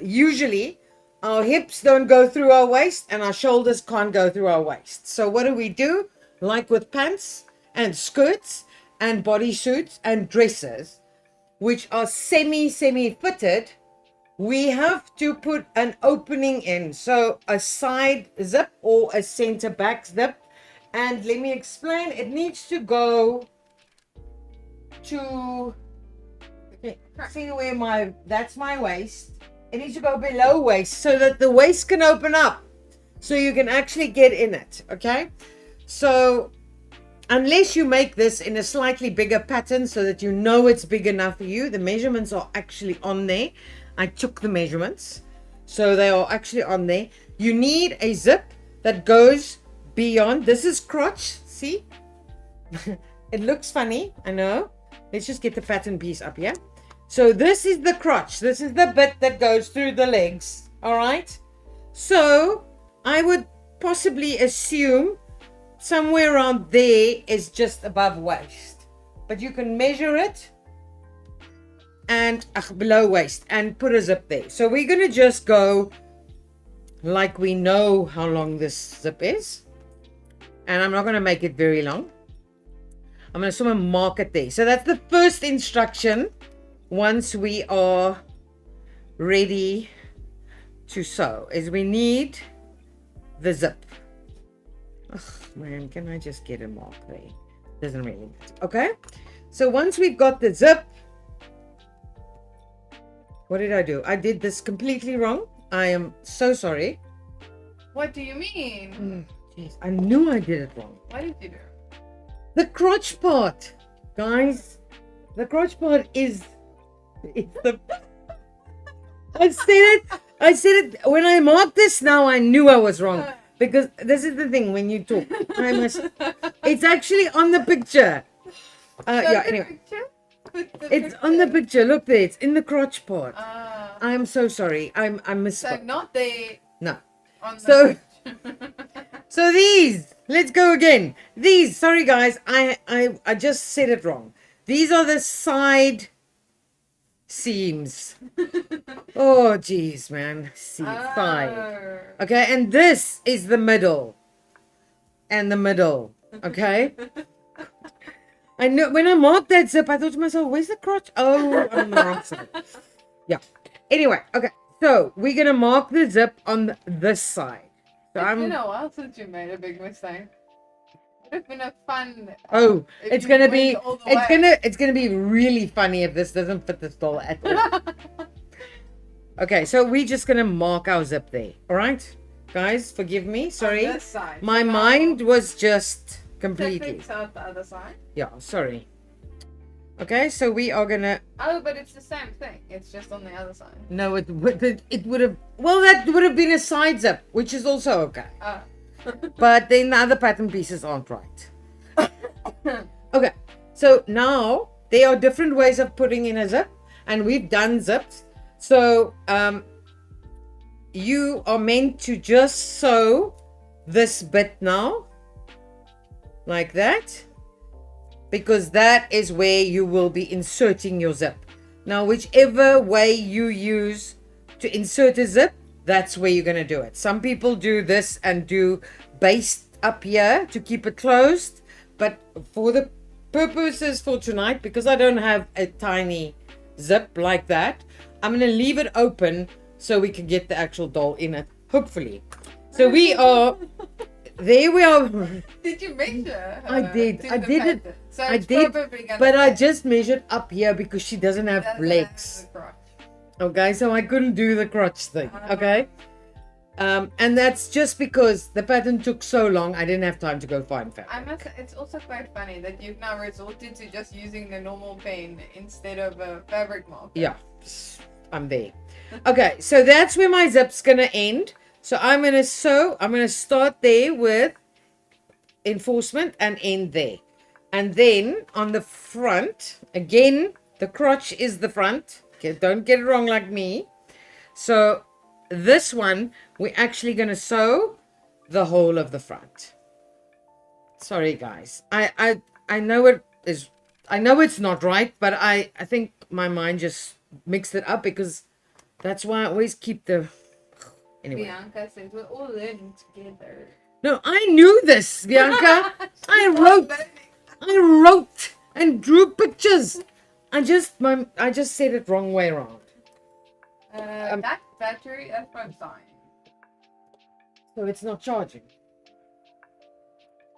Usually, our hips don't go through our waist and our shoulders can't go through our waist. So what do? Like with pants and skirts and bodysuits and dresses, which are semi-fitted, we have to put an opening in. So a side zip or a center back zip. And let me explain, it needs to go to, see where that's my waist. It needs to go below waist so that the waist can open up. So you can actually get in it, okay? So unless you make this in a slightly bigger pattern so that you know it's big enough for you, the measurements are actually on there. I took the measurements, so they are actually on there. You need a zip that goes beyond. This is crotch, see? It looks funny, I know. Let's just get the pattern piece up here. So this is the crotch. This is the bit that goes through the legs, all right? So I would possibly assume somewhere around there is just above waist, but you can measure it and below waist and put a zip there. So we're going to just go like we know how long this zip is, and I'm not going to make it very long. I'm going to sort of mark it there. So that's the first instruction once we are ready to sew, is we need the zip. Oh man, can I just get a mark there? Doesn't really matter. Okay, so once we've got the zip, what did I do? I did this completely wrong. I am so sorry. What do you mean? Jeez, I knew I did it wrong. What did you do? The crotch part, guys. The crotch part is the I said it when I marked this. Now I knew I was wrong, because this is the thing when you talk. It's actually on the picture. Yeah. Anyway, it's on the picture. Look there. It's in the crotch part. I'm so sorry. I misspoke. So not the. No. On the So. So these. Let's go again. These. Sorry guys. I just said it wrong. These are the side seams. Oh geez, man. Side. Okay, and this is the middle. And the middle. Okay. I know when I marked that zip, I thought to myself, where's the crotch? Oh, on the wrong side. Yeah. Anyway, okay. So we're gonna mark the zip on this side. So It's been a while since you made a big mistake. It's been a fun. Oh, if it's you gonna went be all the way. it's gonna be really funny if this doesn't fit the stall at all. Okay, so we're just gonna mark our zip there. All right, guys, forgive me. Sorry, On this side. my So now mind was just to completely. fix out the other side. Yeah, sorry. Okay, so we are gonna. Oh, but it's the same thing. It's just on the other side. No, it would have. Well, that would have been a side zip, which is also okay. But then the other pattern pieces aren't right. Okay, so now there are different ways of putting in a zip, and we've done zips. So you are meant to just sew this bit now, like that, because that is where you will be inserting your zip. Now, whichever way you use to insert a zip, that's where you're going to do it. Some people do this and do base up here to keep it closed. But for the purposes for tonight, because I don't have a tiny zip like that, I'm going to leave it open so we can get the actual doll in it, hopefully. So we are... There we are. Did you measure? I did. I did it. So I it's did. probably gonna But I fit. just measured up here because she doesn't have That's legs. the crotch. Okay, so I couldn't do the crotch thing. Okay. And that's just because the pattern took so long, I didn't have time to go find fabric. It's also quite funny that you've now resorted to just using the normal pen instead of a fabric marker. Yeah, I'm there. Okay, so that's where my zip's gonna end. So I'm gonna start there with enforcement and end there. And then on the front, again, the crotch is the front. Okay, don't get it wrong like me. So this one, we're actually gonna sew the whole of the front. Sorry guys. I know it is, I know it's not right, but I think my mind just mixed it up because that's why I always keep the... Anyway. Bianca says we're all learning together. No, I knew this, Bianca. I wrote and drew pictures. I just said it wrong way around. That battery, that's from sign. So it's not charging.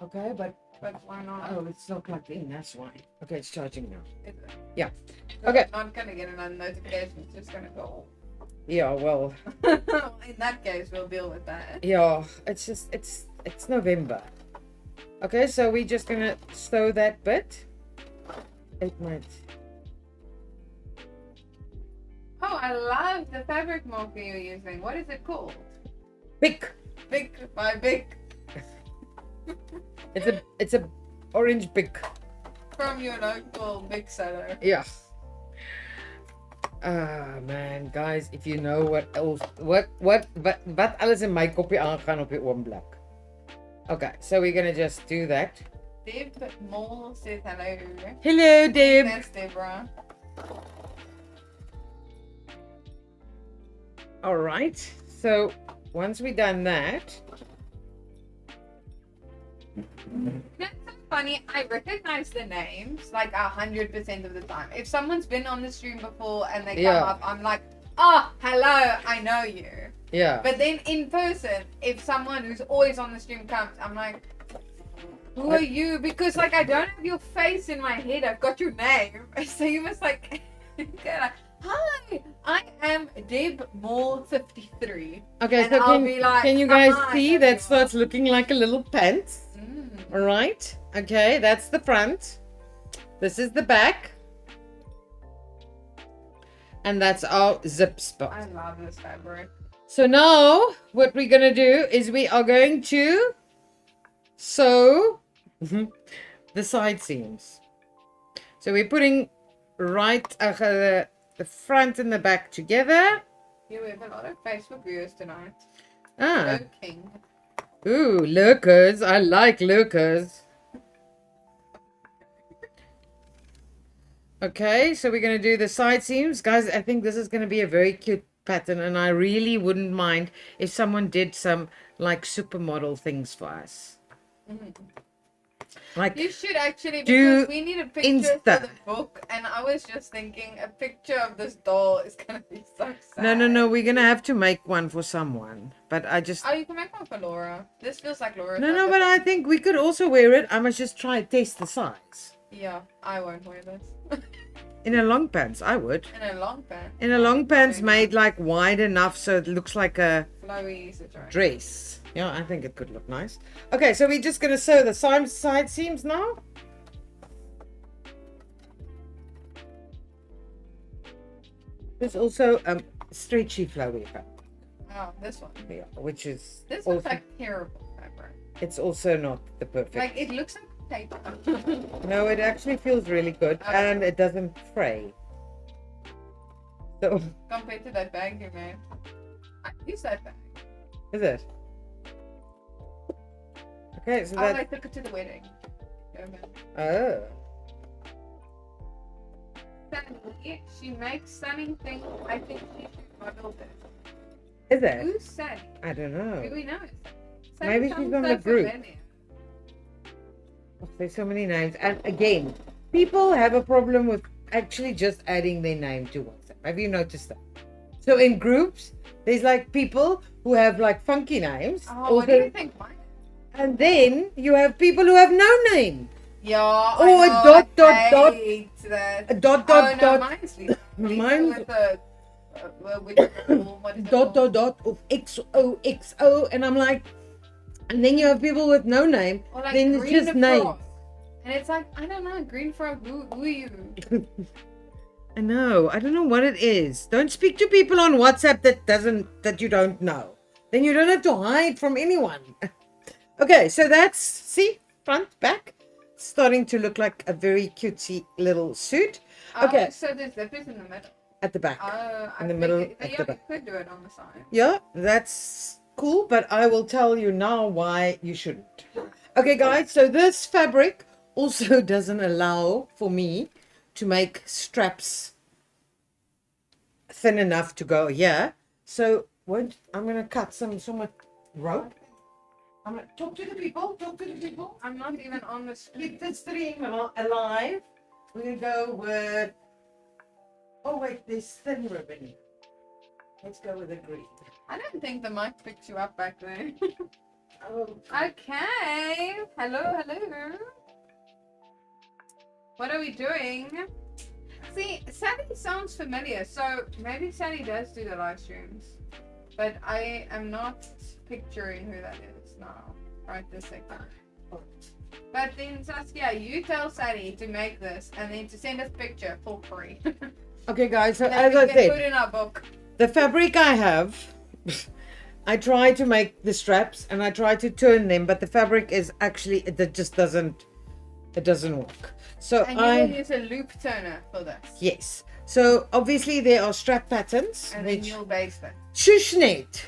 Okay, but why not? oh, it's not plugged in. That's why. Okay, it's charging now. Is it? Yeah. So Okay. I'm not gonna get another notification. It's just gonna go. Yeah. Well. In that case, we'll deal with that. Yeah. It's just it's November. Okay, so we're just gonna sew that bit. It might. Oh, I love the fabric marker you're using. What is it called? Big. Big by Big. It's a orange big. From your local big seller. Yeah. Ah man, guys, if you know what else, what alles in my koppie aangaan op die oomblik. Okay, so we're gonna just do that. Deb Mole says hello. Hello, Deb. That's Deborah. All right. So once we done that, That's so funny. I recognize the names like 100% of the time. If someone's been on the stream before and they come up, I'm like, oh, hello, I know you. yeah. But then in person, if someone who's always on the stream comes, I'm like, who are you? Because like I don't have your face in my head. I've got your name. So you must like, get like, hi, I am Deb Mall 53. Okay, And so I'll be like, can you guys hi, see everyone. that starts looking like a little pants? All right. Okay, that's the front. This is the back. And that's our zip spot. I love this fabric. So now what we're going to do is we are going to sew the side seams. So we're putting the front and the back together. Yeah, we have a lot of Facebook viewers tonight. Ah. Lurking. Ooh, lurkers. I like lurkers. Okay, so we're going to do the side seams. Guys, I think this is going to be a very cute pattern, and I really wouldn't mind if someone did some like supermodel things for us. Like, you should actually, do because we need a picture for the book, and I was just thinking a picture of this doll is gonna be so sad. No, we're gonna have to make one for someone, but I just... Oh, you can make one for Laura. This feels like Laura. No, but I think we could also wear it. I must just try test the size. Yeah, I won't wear this. In a long pants, I would. In a long pants. In a long pants made like wide enough so it looks like a flowy dress. Yeah, I think it could look nice. Okay, so we're just gonna sew the side seams now. There's also stretchy flowy fabric. Oh, this one. Yeah, which is this looks like terrible fabric. It's also not the perfect. Like it looks like paper. No, it actually feels really good, and it doesn't fray. So compared to that bag you made, I use that bag. Is it? Okay, so I took it to the wedding. Oh. Sunny, she makes stunning things. I think she should model this. Is it? Who's Sunny? I don't know. Do we know it? Maybe she's on the group. Oh, there's so many names. And again, people have a problem with actually just adding their name to WhatsApp. Have you noticed that? So in groups, there's like people who have like funky names. Oh, what do you think mine is? And then you have people who have no name. Yeah, or a dot. That. A dot. Mine's Lisa. Mine with a dot of 𝐂𝐸𝐋𝐿, and I'm like, and then you have people with no name. Or like then it's just name. And it's like, I don't know, green frog. Who are you? I know. I don't know what it is. Don't speak to people on WhatsApp that you don't know. Then you don't have to hide from anyone. Okay, so that's, see, front, back, starting to look like a very cutesy little suit. Okay. So the zip is in the middle. At the back. In the middle. You could do it on the side. Yeah, that's cool, but I will tell you now why you shouldn't. Okay, guys, so this fabric also doesn't allow for me to make straps thin enough to go here. So I'm going to cut some rope. I'm going to talk to the people. I'm not even on the screen. Keep the stream alive. We're going to go with... Oh, wait, there's thin ribbon. Let's go with the green. I don't think the mic picked you up back there. Oh. Okay. Hello. What are we doing? See, Sally sounds familiar, so maybe Sally does do the live streams. But I am not picturing who that is now, right this second. But then Saskia, you tell Sally to make this and then to send us a picture for free. Okay, guys, so as I said, put in our book. The fabric I have, I try to make the straps and I try to turn them, but the fabric is actually, it just doesn't work. So and you will use a loop turner for this. Yes. So obviously there are strap patterns. And then you'll base them. Shushnet.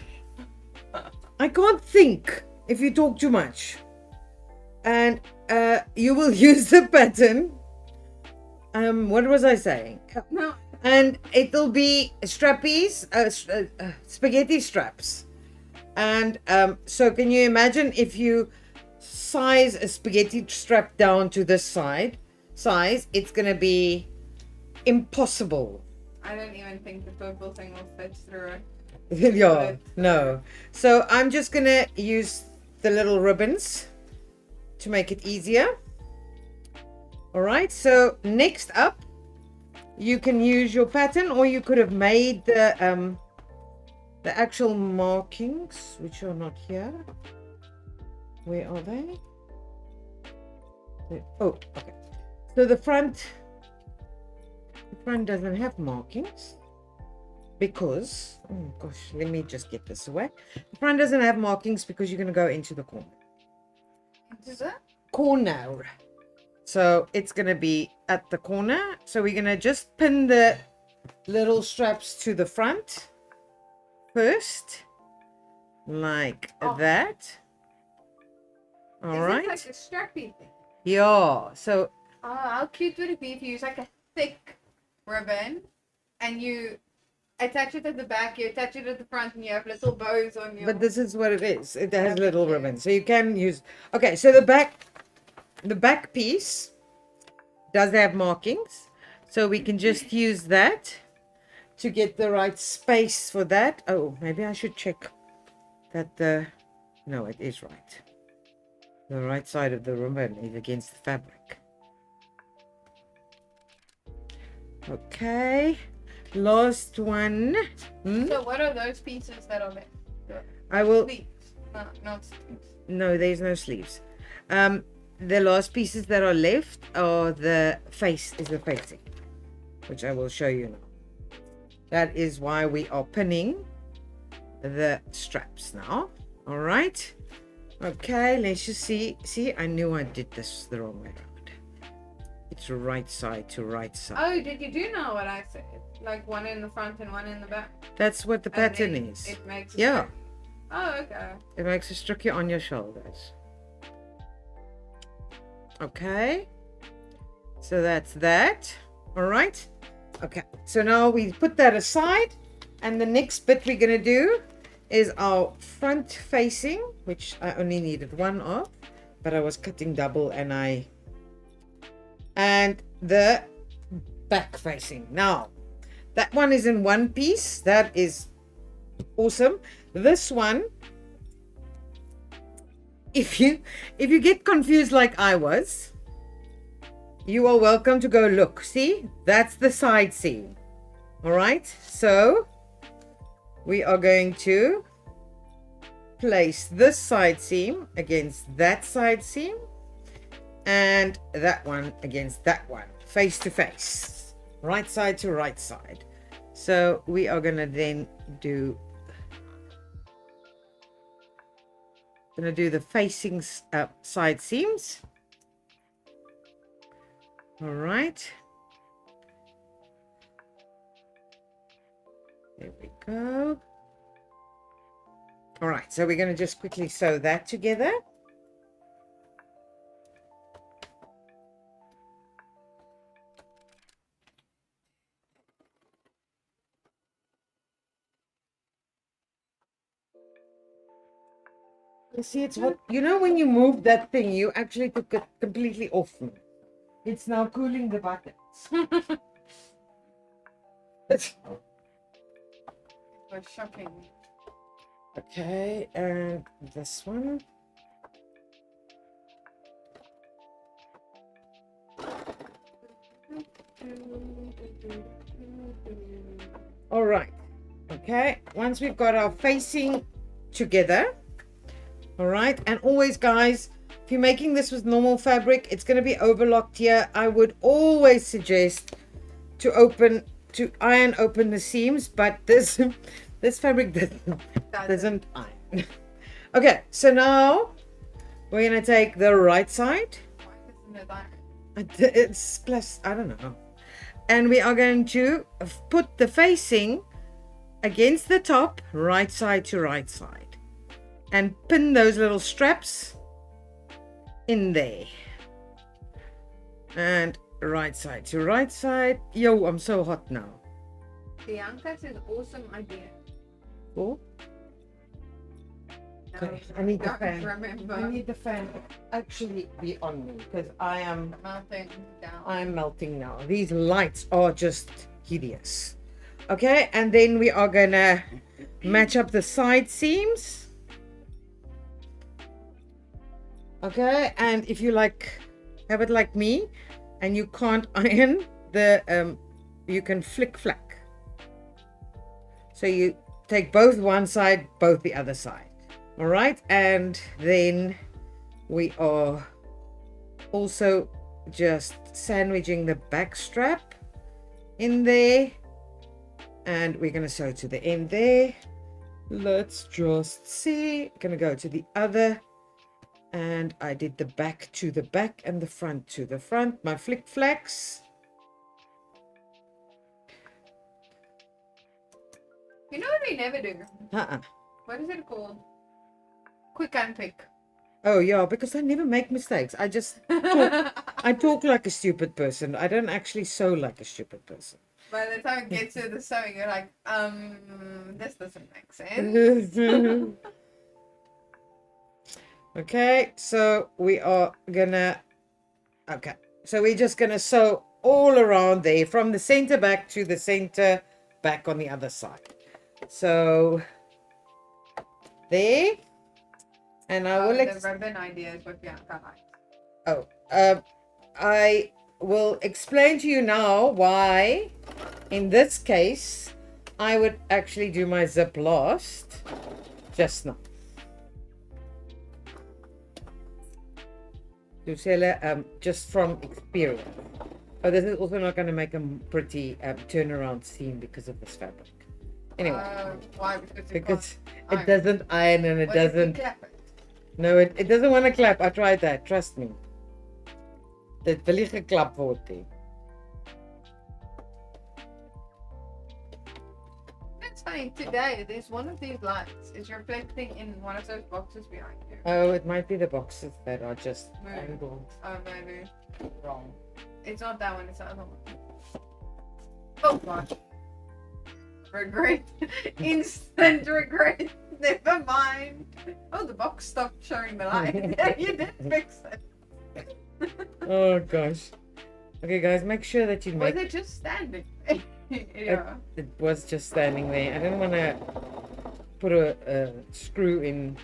I can't think if you talk too much. And you will use the pattern. What was I saying? No. And it'll be strappies, spaghetti straps. And so can you imagine if you size a spaghetti strap down to this size, it's going to be impossible. I don't even think the purple thing will fit through it. Yeah, no. So I'm just going to use the little ribbons to make it easier. All right, so next up, you can use your pattern, or you could have made the actual markings, which are not here. Where are they? Oh, okay. So the front doesn't have markings. because, oh gosh, let me just get this away. The front doesn't have markings because you're going to go into the corner. Is it? Corner. So it's going to be at the corner. So we're going to just pin the little straps to the front first, like that. All right. Is it like a strappy thing? Yeah. So Oh, how cute would it be if you use like a thick ribbon and you attach it at the back, you attach it at the front, and you have little bows on your... but this is what it is. It has Okay. little ribbons. So you can use... Okay, so the back piece does have markings. So we can just use that to get the right space for that. Oh, maybe I should check that the... No, it is right. The right side of the ribbon is against the fabric. Okay. Last one. So what are those pieces that are left? I will... Sleeves. No, not sleeves. No, there's no sleeves. The last pieces that are left are the facing, which I will show you now. That is why we are pinning the straps now. All right. Okay, let's just see. See, I knew I did this the wrong way around. It's right side to right side. Oh, did you do know what I said? Like one in the front and one in the back? That's what the And pattern then is. It makes a Yeah. strip. Oh, okay. It makes a stricky on your shoulders. Okay. So that's that. All right. Okay. So now we put that aside. And the next bit we're going to do is our front facing, which I only needed one of, but I was cutting double and the back facing. Now, that one is in one piece. That is awesome. This one, if you get confused like I was, you are welcome to go look. See, that's the side seam. All right, so we are going to place this side seam against that side seam and that one against that one, face to face, right side to right side. So we are going to then do the facing side seams. All right. There we go. All right, so we're going to just quickly sew that together. You see, it's hot. You know, when you moved that thing, you actually took it completely off me. It's now cooling the buttons. It was shocking. Okay, and this one. All right. Okay, once we've got our facing together, all right, and always, guys, if you're making this with normal fabric, it's going to be overlocked here. I would always suggest to iron open the seams, but this fabric doesn't iron. Okay, so now we're going to take the right side. Why isn't it iron? It's plus, I don't know. And we are going to put the facing against the top, right side to right side, and pin those little straps in there. And right side to right side. Yo, I'm so hot now. Bianca's is an awesome idea. Oh, No, okay. I need the don't fan. remember. I need the fan to actually be on me because I am melting now. These lights are just hideous. Okay, and then we are gonna match up the side seams. Okay, and if you have it like me and you can't iron the you can flick flack. So you take both one side, both the other side. All right, and then we are also just sandwiching the back strap in there, And we're going to sew to the end there. Let's just see. Going to go to the other. And I did the back to the back and the front to the front. My flick flacks. You know what we never do? Uh-uh. What is it called? Quick unpick. Oh, yeah, because I never make mistakes. I just talk, I talk like a stupid person. I don't actually sew like a stupid person. By the time it gets to the sewing, you're like, this doesn't make sense. Okay, so we are gonna, okay, so we're just gonna sew all around there from the center back to the center back on the other side. So there, and I will the ribbon idea is what Bianca likes. Oh, I will explain to you now why in this case I would actually do my zip last just now. Just from experience. Oh, this is also not going to make a pretty turnaround seam because of this fabric. Anyway, why? Because it doesn't iron and it doesn't. No, it doesn't want to clap. I tried that. Trust me. Dit wil nie geklap word nie. That's funny. Today, there's one of these lights is reflecting in one of those boxes behind you. Oh, it might be the boxes that are just Maybe. angled Oh, maybe. wrong. It's not that one, it's the other one. Oh gosh. Regret. Instant regret. Never mind. Oh, the box stopped showing the light. Yeah, you did fix it. Oh gosh. Okay, guys, make sure that you make. Was it just standing? Yeah. It was just standing there. I didn't want to put a screw in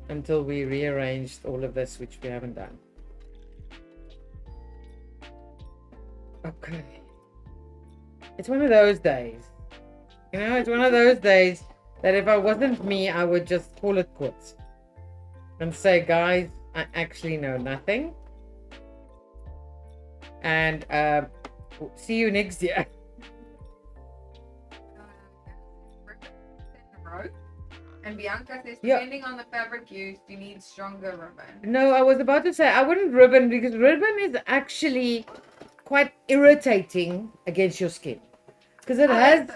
until we rearranged all of this, which we haven't done. Okay. It's one of those days. You know, it's one of those days that if I wasn't me, I would just call it quits and say, guys, I actually know nothing. And see you next year. And Bianca says, Yeah. depending on the fabric used, you need stronger ribbon. No, I was about to say I wouldn't ribbon because ribbon is actually quite irritating against your skin because it has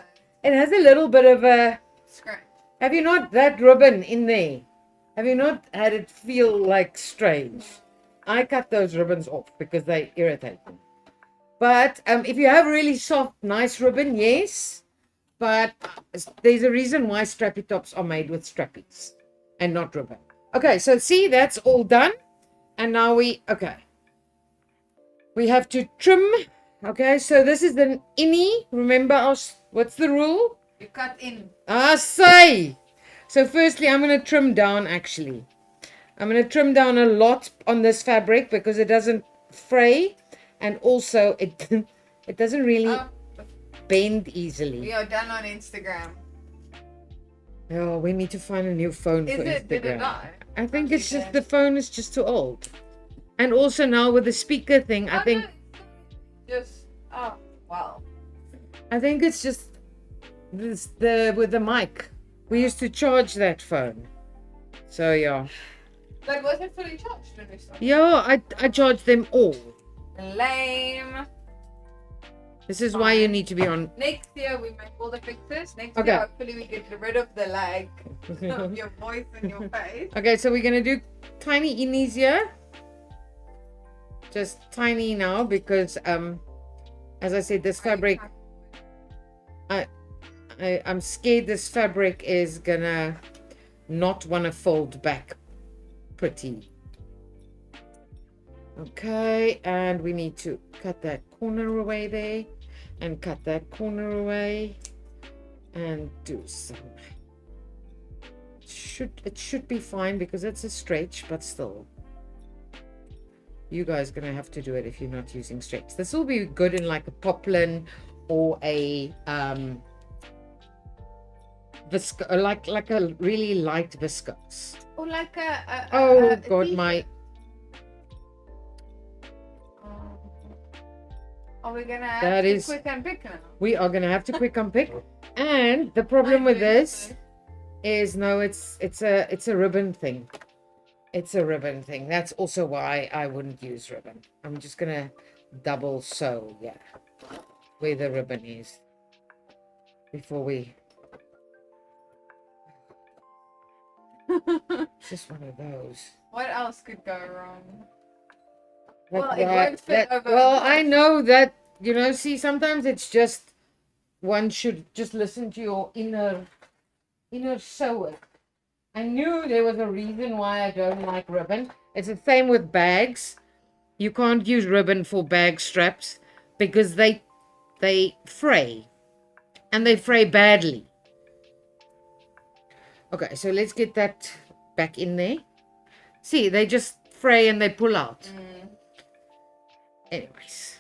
a little bit of a scratch. Have you not that ribbon in there? Have you not had it feel like strange? I cut those ribbons off because they irritate me. But if you have really soft, nice ribbon, yes. But there's a reason why strappy tops are made with strappies and not ribbon. Okay, so see, that's all done. And now we have to trim. Okay, so this is an innie. Remember, what's the rule? You cut in. Say. So firstly, I'm going to trim down actually. I'm going to trim down a lot on this fabric because it doesn't fray. And also, it doesn't really bend easily. We are done on Instagram. Oh, we need to find a new phone for Instagram. Did it die? I think it's just the phone is just too old. And also now with the speaker thing, I think I think it's just with the mic. We used to charge that phone. So yeah. But was it fully charged when we started? Yeah, I charged them all. Lame. This is why you need to be on. Next year we make all the fixes. Next year hopefully we get rid of the lag of your voice and your face. Okay, so we're gonna do tiny innies here. Just tiny now because as I said, this fabric I'm scared this fabric is gonna not want to fold back pretty. Okay, and we need to cut that corner away there and cut that corner away and do some. It should be fine because it's a stretch, but still you guys are gonna have to do it if you're not using stretch. This will be good in like a poplin or a like a really light viscose, or like Are we gonna have That to is- quick and pick now? We are gonna have to quick unpick. And the problem with this is no, it's a ribbon thing. It's a ribbon thing. That's also why I wouldn't use ribbon. I'm just gonna double sew, yeah, where the ribbon is before we. It's just one of those. What else could go wrong? That- Well, it won't fit over well, the- I know that, you know, see, sometimes it's just one should just listen to your inner sewer. I knew there was a reason why I don't like ribbon. It's the same with bags. You can't use ribbon for bag straps because they fray, and they fray badly. Okay, so let's get that back in there. See, they just fray and they pull out. Anyways,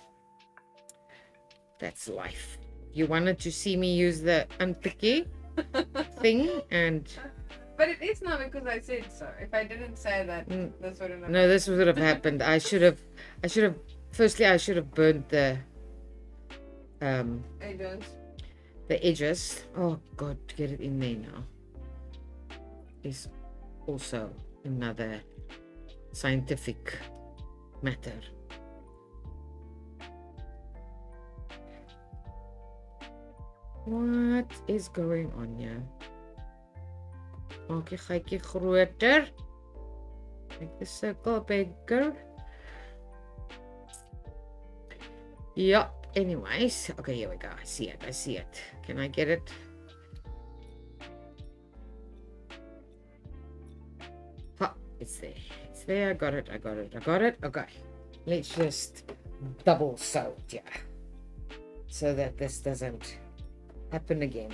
that's life. You wanted to see me use the unpicky thing, and But it is now because I said so. If I didn't say that, this wouldn't have no, this would have happened. I should have. Firstly, I should have burnt the edges. the edges. Oh God, to get it in there now is also another scientific matter. What is going on here? Maak die gaatjie groter. Make the circle bigger. Yeah, anyways. Okay, here we go. I see it. Can I get it? Ha, it's there. It's there. I got it. Okay. Let's just double sew it, yeah. So that this doesn't happen again.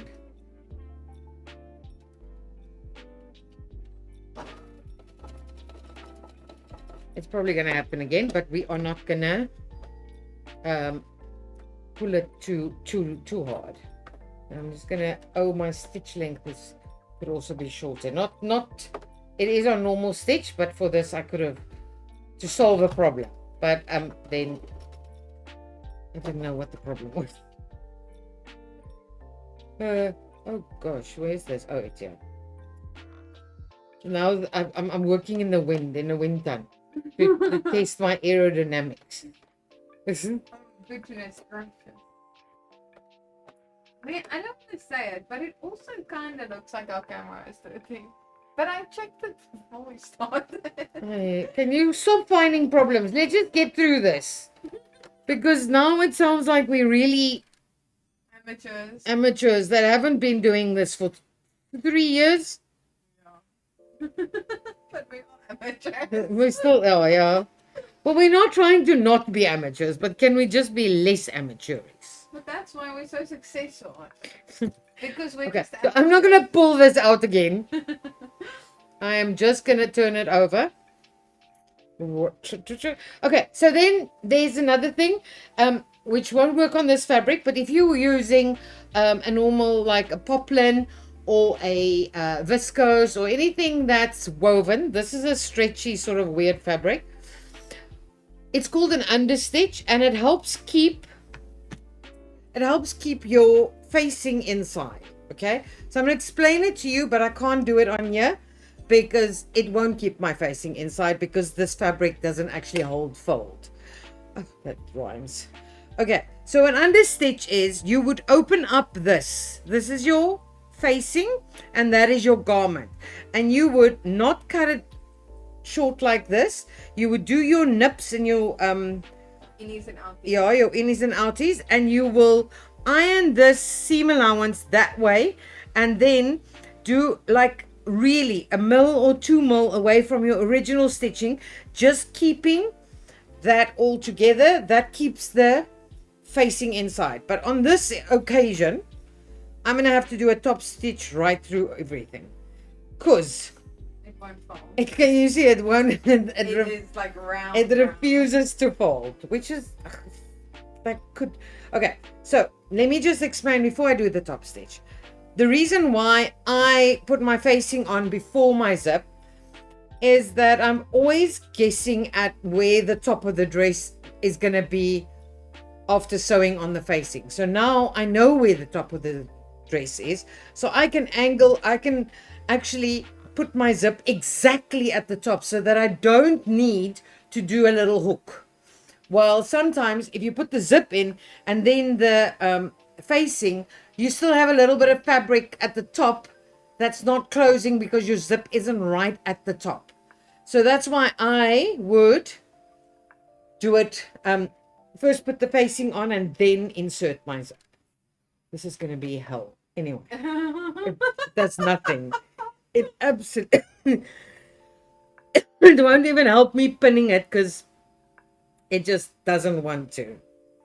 It's probably going to happen again, but we are not going to pull it too hard. I'm just going to, my stitch length could also be shorter. Not, it is on normal stitch, but for this I could have, to solve a problem. But then I didn't know what the problem was. Oh gosh, where's this? Oh, it's here. So now I'm working in a wind tunnel to test my aerodynamics. Listen. Goodness gracious. Man, I don't want to say it, but it also kind of looks like our camera is 13. But I checked it before we started. Hey, can you stop finding problems? Let's just get through this. Because now it sounds like we're really amateurs that haven't been doing this for 3 years. Yeah. But we are amateurs. We're still, oh yeah. Well, we're not trying to not be amateurs, but can we just be less amateurish? But that's why we're so successful. Because we're Okay, just so I'm not going to pull this out again. I am just going to turn it over. Okay, so then there's another thing which won't work on this fabric, but if you were using a normal, like a poplin or a viscose or anything that's woven, this is a stretchy sort of weird fabric. It's called an understitch, and it helps keep your facing inside. Okay, so I'm going to explain it to you, but I can't do it on here because it won't keep my facing inside because this fabric doesn't actually hold fold. Oh, that rhymes. Okay, so an understitch is, you would open up this is your facing and that is your garment, and you would not cut it short like this. You would do your nips and your innies and outies. Yeah, your innies and outies, and you will iron this seam allowance that way, and then do like really 1 mil or 2 mil away from your original stitching, just keeping that all together. That keeps the facing inside. But on this occasion, I'm gonna have to do a top stitch right through everything, because It won't fold. can you see it won't? It is like round. It refuses to fold, which is that could. Okay, so let me just explain before I do the top stitch. The reason why I put my facing on before my zip is that I'm always guessing at where the top of the dress is going to be after sewing on the facing. So now I know where the top of the dress is, so I can actually put my zip exactly at the top so that I don't need to do a little hook. Well, sometimes if you put the zip in and then the facing, you still have a little bit of fabric at the top that's not closing because your zip isn't right at the top. So that's why I would do it, first put the facing on and then insert my zip. This is going to be hell. Anyway, that's nothing. It absolutely, it won't even help me pinning it because it just doesn't want to.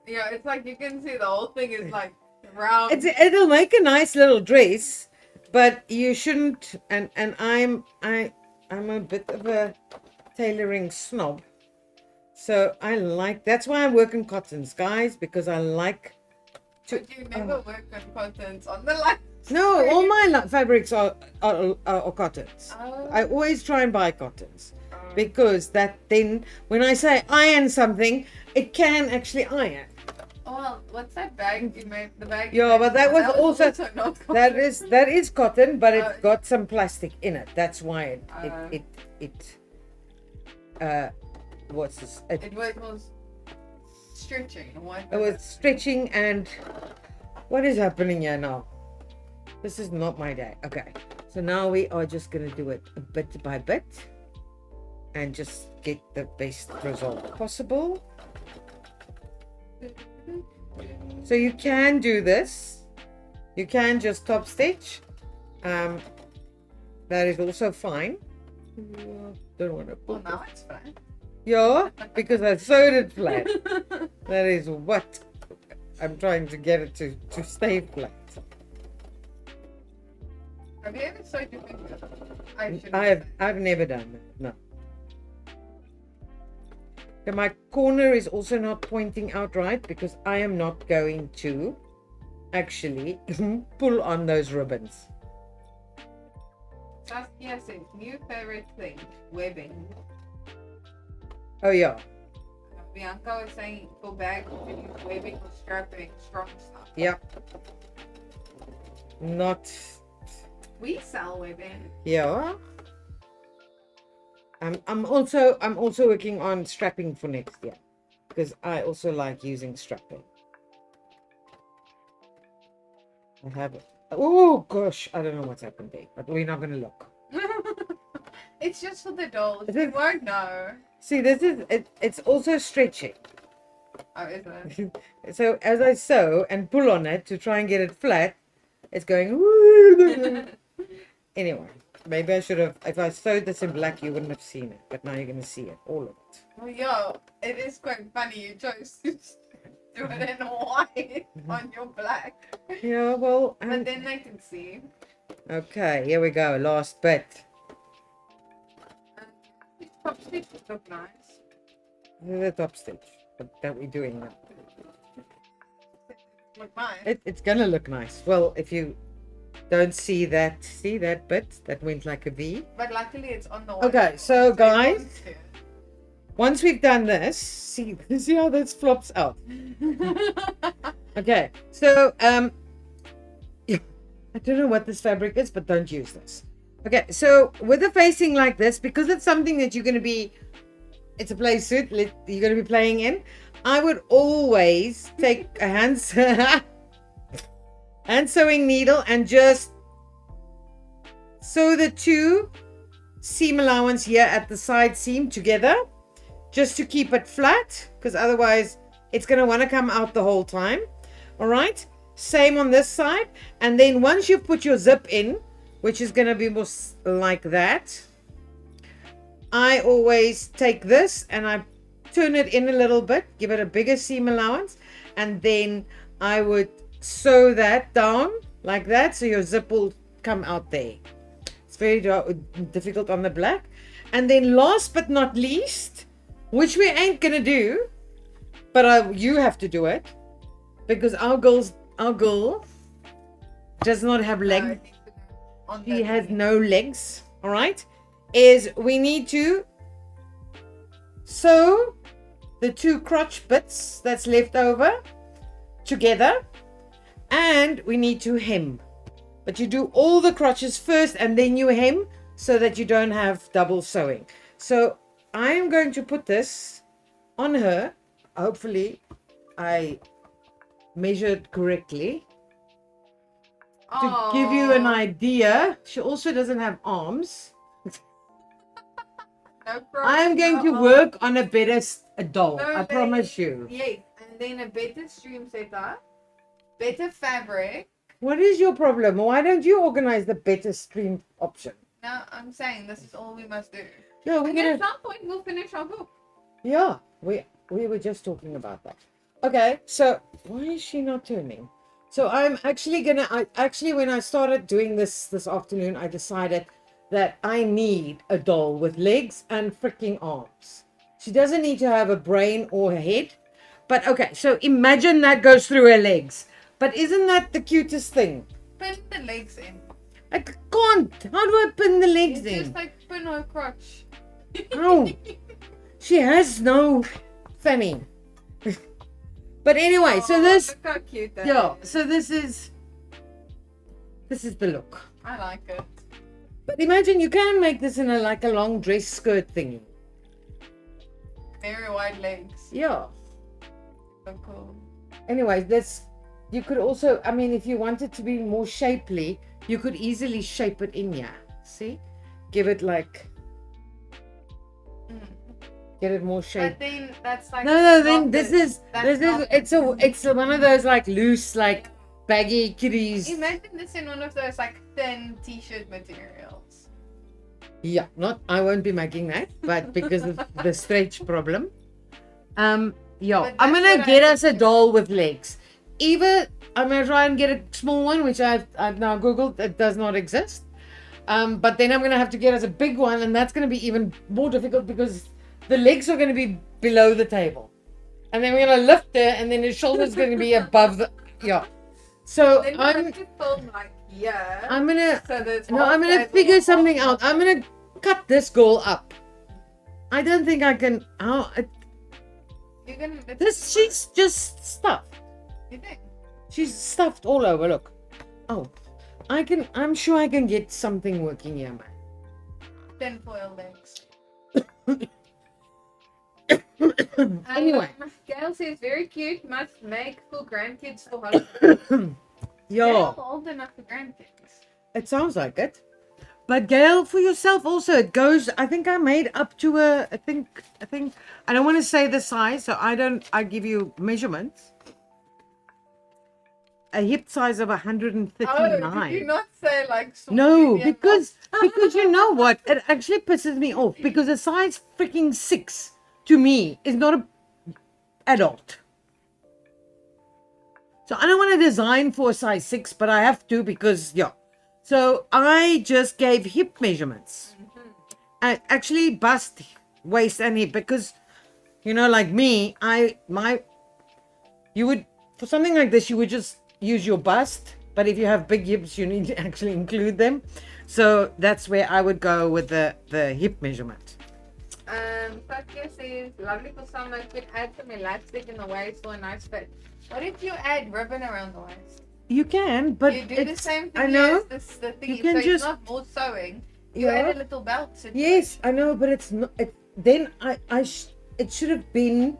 Yeah, it's like you can see the whole thing is like round. It'll make a nice little dress, but you shouldn't. And I'm a bit of a tailoring snob, so that's why I work in cottons, guys, because I like to. But you never work on cottons on the line. No, all my fabrics are cottons. Oh. I always try and buy cottons. Because that then, when I say iron something, it can actually iron. Oh, well, what's that bag you made? The bag. Yeah, but that was also not cotton. that is cotton, but it's got some plastic in it. That's why what's this? It was stretching. It was stretching, and what is happening here now? This is not my day. Okay, so now we are just gonna do it bit by bit. And just get the best result possible. So you can do this. You can just top stitch. That is also fine. Don't want to put. Well, now it's fine. Yeah, because I sewed it flat. That is what I'm trying to get it to stay flat. Have you ever sewed your finger? I've never done that. No. So my corner is also not pointing out right because I am not going to actually pull on those ribbons. Saskia says, new favorite thing, webbing. Oh yeah. Bianca was saying for bags to use webbing or strapping, strong stuff. Yep. Not. We sell webbing. Yeah. I'm also working on strapping for next year because I also like using strapping. I have it. Oh gosh, I don't know what's happened there, but we're not gonna look. It's just for the dolls. You won't know. See, this is it. It's also stretching. Oh, is it? So as I sew and pull on it to try and get it flat, it's going. Anyway. Maybe I should have, if I sewed this in black, you wouldn't have seen it. But now you're going to see it, all of it. Well, yo, it is quite funny you chose to do it in white on your black. Yeah, well. But then they can see. Okay, here we go. Last bit. These top stitches look nice. This is the top stitch that we're doing now. Look nice. It's going to look nice. Well, if you don't see that bit that went like a V. But luckily it's on the Okay, so guys, once we've done this, see how this flops out. Okay, so I don't know what this fabric is, but don't use this. Okay, so with the facing like this, because it's something that you're going to be, it's a play suit you're going to be playing in, I would always take a hand sewing needle and just sew the two seam allowance here at the side seam together just to keep it flat, because otherwise it's going to want to come out the whole time. All right, same on this side. And then once you put your zip in, which is going to be more like that, I always take this and I turn it in a little bit, give it a bigger seam allowance, and then I would sew that down like that so your zip will come out there. It's very difficult on the black. And then last but not least, which we ain't gonna do, but you have to do it because our girl does not have legs. She has no legs. All right, is we need to sew the 2 crotch bits that's left over together, and we need to hem. But you do all the crotches first and then you hem so that you don't have double sewing. So I am going to put this on her. Hopefully I measured correctly. To give you an idea, she also doesn't have arms. No I am going to work on a better doll. No, I promise you. Yes, and then a better stream setup, better fabric. What is your problem? Why don't you organize the better stream option? No, I'm saying this is all we must do. Yeah, we're And gonna. at some point we'll finish our book. Yeah, we were just talking about that. Okay, so why is she not turning? So I'm actually gonna. When I started doing this afternoon, I decided that I need a doll with legs and freaking arms. She doesn't need to have a brain or a head. But okay, so imagine that goes through her legs. But isn't that the cutest thing? Pin the legs in. I can't. How do I pin the legs It's in? just like pin her crotch. Oh, she has no fanny. But anyway, so this, Look how cute that yeah, is. so this is the look. I like it. But imagine you can make this in a long dress skirt thingy. Very wide legs. Yeah. So cool. Anyway, you could also, I mean, if you wanted to be more shapely, you could easily shape it in here. See? Give it like, get it more shape. But then that's like No, then not this good. is That's not it's one of those like loose, like baggy kitties. Imagine this in one of those like thin t-shirt materials. Yeah, I won't be making that, but because of the stretch problem. Yeah, But I'm that's gonna what get I us a doll with legs. Either I'm gonna try and get a small one, which I've now googled, it does not exist. But then I'm gonna have to get us a big one, and that's gonna be even more difficult because the legs are gonna be below the table, and then we're gonna lift her, and then the shoulder's gonna be above the So Then you I'm have to film like I'm gonna so that it's no, half I'm gonna table, figure half something out. bottom. I'm gonna cut this girl up. I don't think I can. You're gonna She's just stuffed. You think? She's stuffed all over. Look. Oh, I'm sure I can get something working here, man. Thin foil legs. Anyway. Gail says very cute. Must make for grandkids for holidays. Yeah, Gail old enough for grandkids. it sounds like it. But Gail, for yourself also, it goes. I think I made up to a. I think. I don't want to say the size, so I give you measurements. A hip size of 139. Oh, did you not say like small, No, medium, because you know what? It actually pisses me off because a size freaking 6 to me is not a adult. So I don't want to design for a size 6, but I have to because So I just gave hip measurements. And actually bust, waist and hip because like me, you would for something like this you would just use your bust, but if you have big hips you need to actually include them. So that's where I would go with the hip measurement. Satya says lovely for summer. Could add some elastic in the waist for a nice fit. What if you add ribbon around the waist? You can, but You do the same thing I know. as the thing. You can so just- it's not more sewing. You add a little belt. Yes, I know, but it's not. Then it should have been.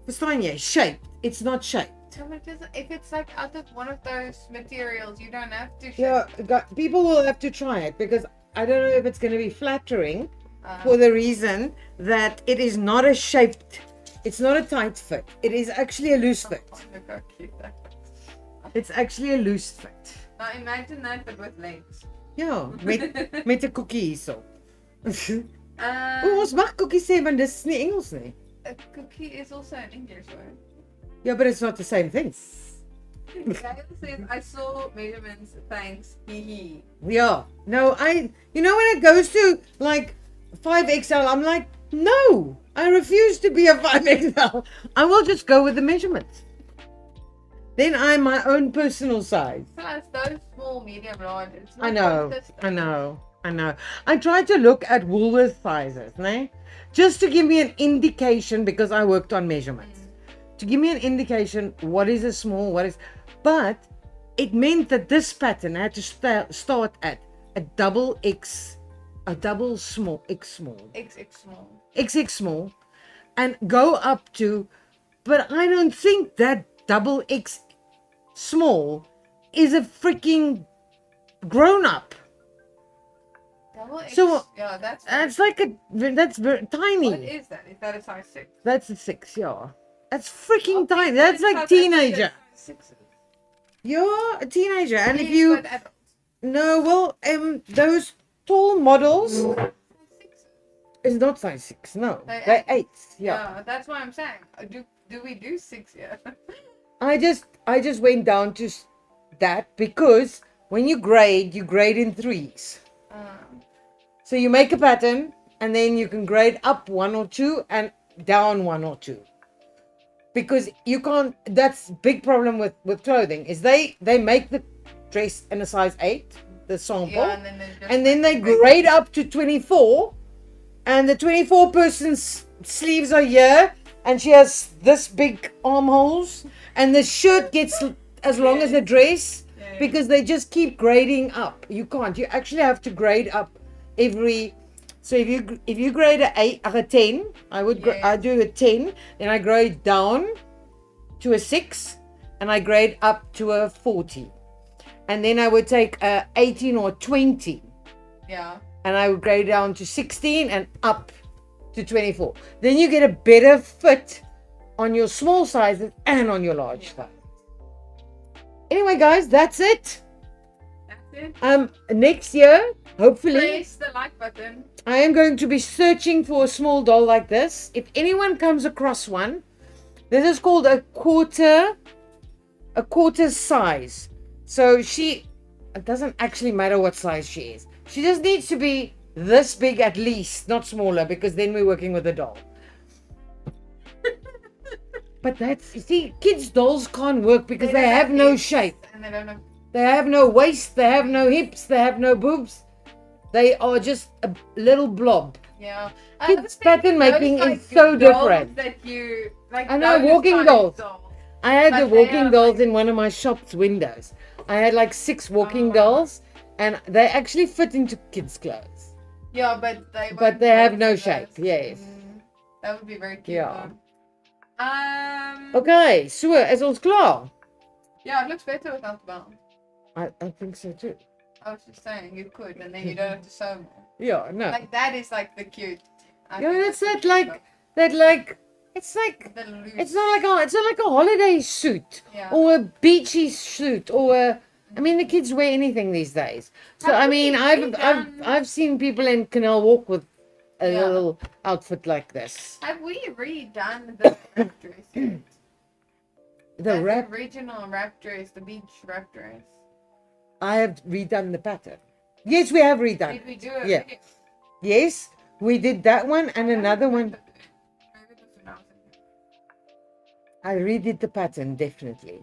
Verstaan jy? Shaped. It's not shaped. So if it's like out of one of those materials, you don't have to. People will have to try it because I don't know if it's going to be flattering for the reason that it is not a shaped. It's not a tight fit. It is actually a loose fit. Look how cute that is. It's actually a loose fit. Now imagine that, but with legs. Ja, met 'n koekie hierso. Um, Ons mag koekie sê want dis nie Engels nie. a cookie is also an English word. Yeah, but it's not the same thing. Gail says, I saw measurements, thanks, hee. Yeah. No, when it goes to like 5XL, I'm like, no, I refuse to be a 5XL. I will just go with the measurements. Then I'm my own personal size. Plus, those small, medium, large, it's not I know. consistent. I I know. I tried to look at Woolworth sizes, né? Just to give me an indication, because I worked on measurements. To give me an indication what is a small, what is... But it meant that this pattern had to start at a double X, a double small, X small. XX small. XX small. And go up to... But I don't think that double X small is a freaking grown-up. Double X. So, yeah, that's like that's very tiny. What is that? Is that a size 6? That's a 6, yeah. That's freaking Oh, tiny. it's That's South like Africa, teenager. size 6s. You're a teenager, and if Yes, you but adults. no, well, those tall models is not size 6. No, they're 8s. Yeah. Yeah, that's what I'm saying. Do we do 6 here? I just went down to that because when you grade in 3s. So you make a pattern, and then you can grade up 1 or 2 and down 1 or 2. Because you can't, that's big problem with clothing, is they make the dress in a size 8, the sample, Yeah, and then they grade up to 24, and the 24 person's sleeves are here, and she has this big armholes, and the shirt gets as long as the dress, because they just keep grading up. You can't, you actually have to grade up every... So if you grade a 10, I do a 10, then I grade down to a 6, and I grade up to a 40, and then I would take a 18 or 20, Yeah. and I would grade down to 16 and up to 24. Then you get a better fit on your small sizes and on your large size. Anyway, guys, that's it. Next year, hopefully, Press the like button. I am going to be searching for a small doll like this. If anyone comes across one, this is called a quarter size. So it doesn't actually matter what size she is. She just needs to be this big at least, not smaller, because then we're working with a doll. But you see, kids' dolls can't work because they have no shape. And they don't have... They have no waist, they have no hips, they have no boobs. They are just a little blob. Yeah. Kids' pattern making is so different. That you, like, I know, those walking size dolls. I had But the they walking are dolls like- in one of my shop's windows. I had like 6 walking dolls, and they actually fit into kids' clothes. Yeah, but they have no shape. Yes. That would be very cute. Yeah. Though. Okay, so is ons klaar? Yeah, it looks better without the belt. I think so too. I was just saying you could, and then you don't have to sew more. Yeah, no. Like that is like the cute. Yeah, that's it. It's like The loose. it's not like a holiday suit Yeah. or a beachy suit or I mean, the kids wear anything these days. So Have I we mean, redone- I've seen people in Canal Walk with a Yeah. little outfit like this. Have we redone the wrap dress yet? The wrap. original wrap dress, the beach wrap dress. I have redone the pattern. Yes, we have redone. Did we do it? Yeah. Yes, we did that one and another one. I redid the pattern, definitely.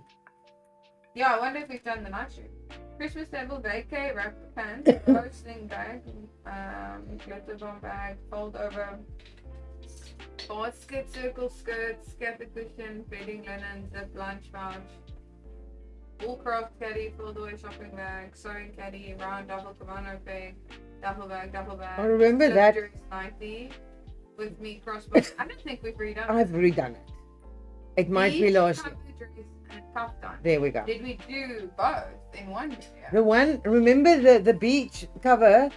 Yeah, I wonder if we've done the night shoot. Christmas table vacay, wrap pants, posting bag, glitter bomb bag, fold over, basket, circle skirts, scatter cushion, bedding linen, zip lunch pouch, woolcraft caddy, fold away shopping bag, sewing caddy, round double kimono bag, duffel bag, I remember slip that. dress nighty, with me crossbow. I don't think we've redone it. I've redone it. It might be last year. Cover dress and kaftan. There we go. Did we do both in one video? The one, remember the beach cover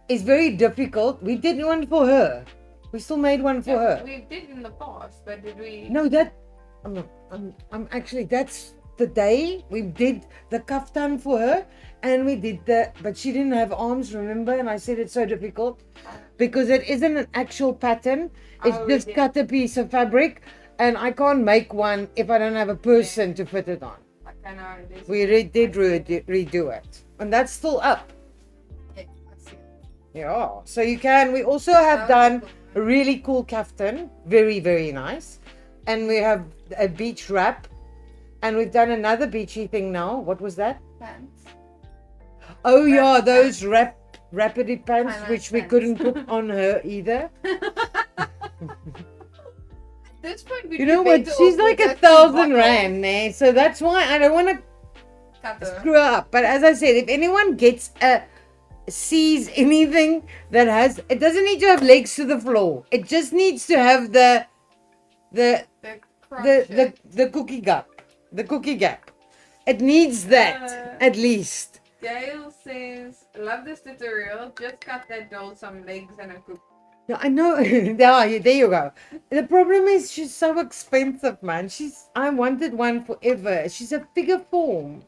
is very difficult. We did one for her. We still made one for her. We did in the past, but did we? No, I'm actually, that's the day we did the kaftan for her, and we did but she didn't have arms, remember? And I said it's so difficult because it isn't an actual pattern. It's just cut a piece of fabric, and I can't make one if I don't have a person to put it on. I know it is. We did redo it, and that's still up. Yeah, I see. Yeah, so you can. We also have done a really cool kaftan, very, very nice, and we have a beach wrap, and we've done another beachy thing now. What was that? Pants. Oh yeah, those wrap rapidly pants, High-rise which we pants. couldn't put on her either. At this point, we'd You be know what? better She's off like with a a few 1,000 bottles. rand, eh? So that's why I don't want to Cut her. screw up. But as I said, if anyone sees anything that has, it doesn't need to have legs to the floor. It just needs to have the cookie gap. The cookie gap. It needs that at least. Gail says, love this tutorial. Just cut that doll some legs and a cookie. Yeah, I know. There you go. The problem is she's so expensive, man. I wanted one forever. She's a figure form.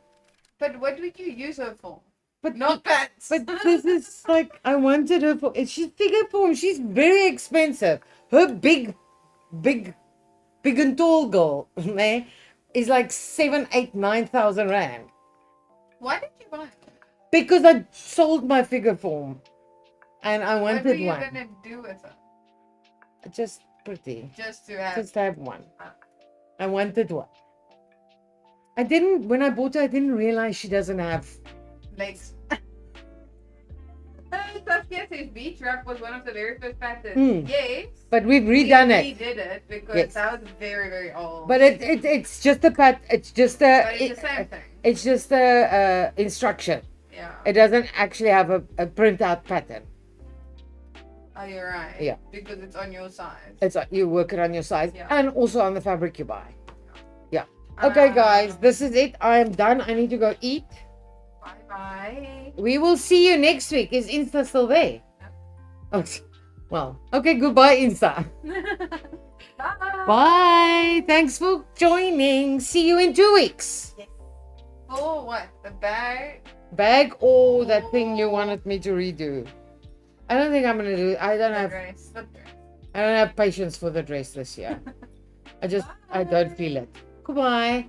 But what would you use her for? But Not pants. But this is like, I wanted her for, she's figure form. She's very expensive. Her big and tall girl eh, is like 7,000, 8,000, 9,000 rand. Why did you buy it? Because I sold my figure form. And I wanted one. What were you gonna do with her? Just pretty. Just to have. Just have one. I wanted one. When I bought her, I didn't realize she doesn't have legs. Saskia says beach wrap was one of the very first patterns. Yes. But we've redone it. We did it because that was very, very old. But it's just a it's just a. But it's the same thing. It's just a instruction. Yeah. It doesn't actually have a printout pattern. Oh, you're right. Yeah. Because it's on your size. You work it on your size and also on the fabric you buy. Yeah. Ah. Okay, guys, this is it. I am done. I need to go eat. Bye-bye. We will see you next week. Is Insta still there? Oh, well, okay, goodbye, Insta. Bye. Bye. Thanks for joining. See you in 2 weeks. Yes. For what? The bag? Bag or that thing you wanted me to redo? I don't think I'm gonna do it. I don't have patience for the dress this year. I don't feel it. Goodbye.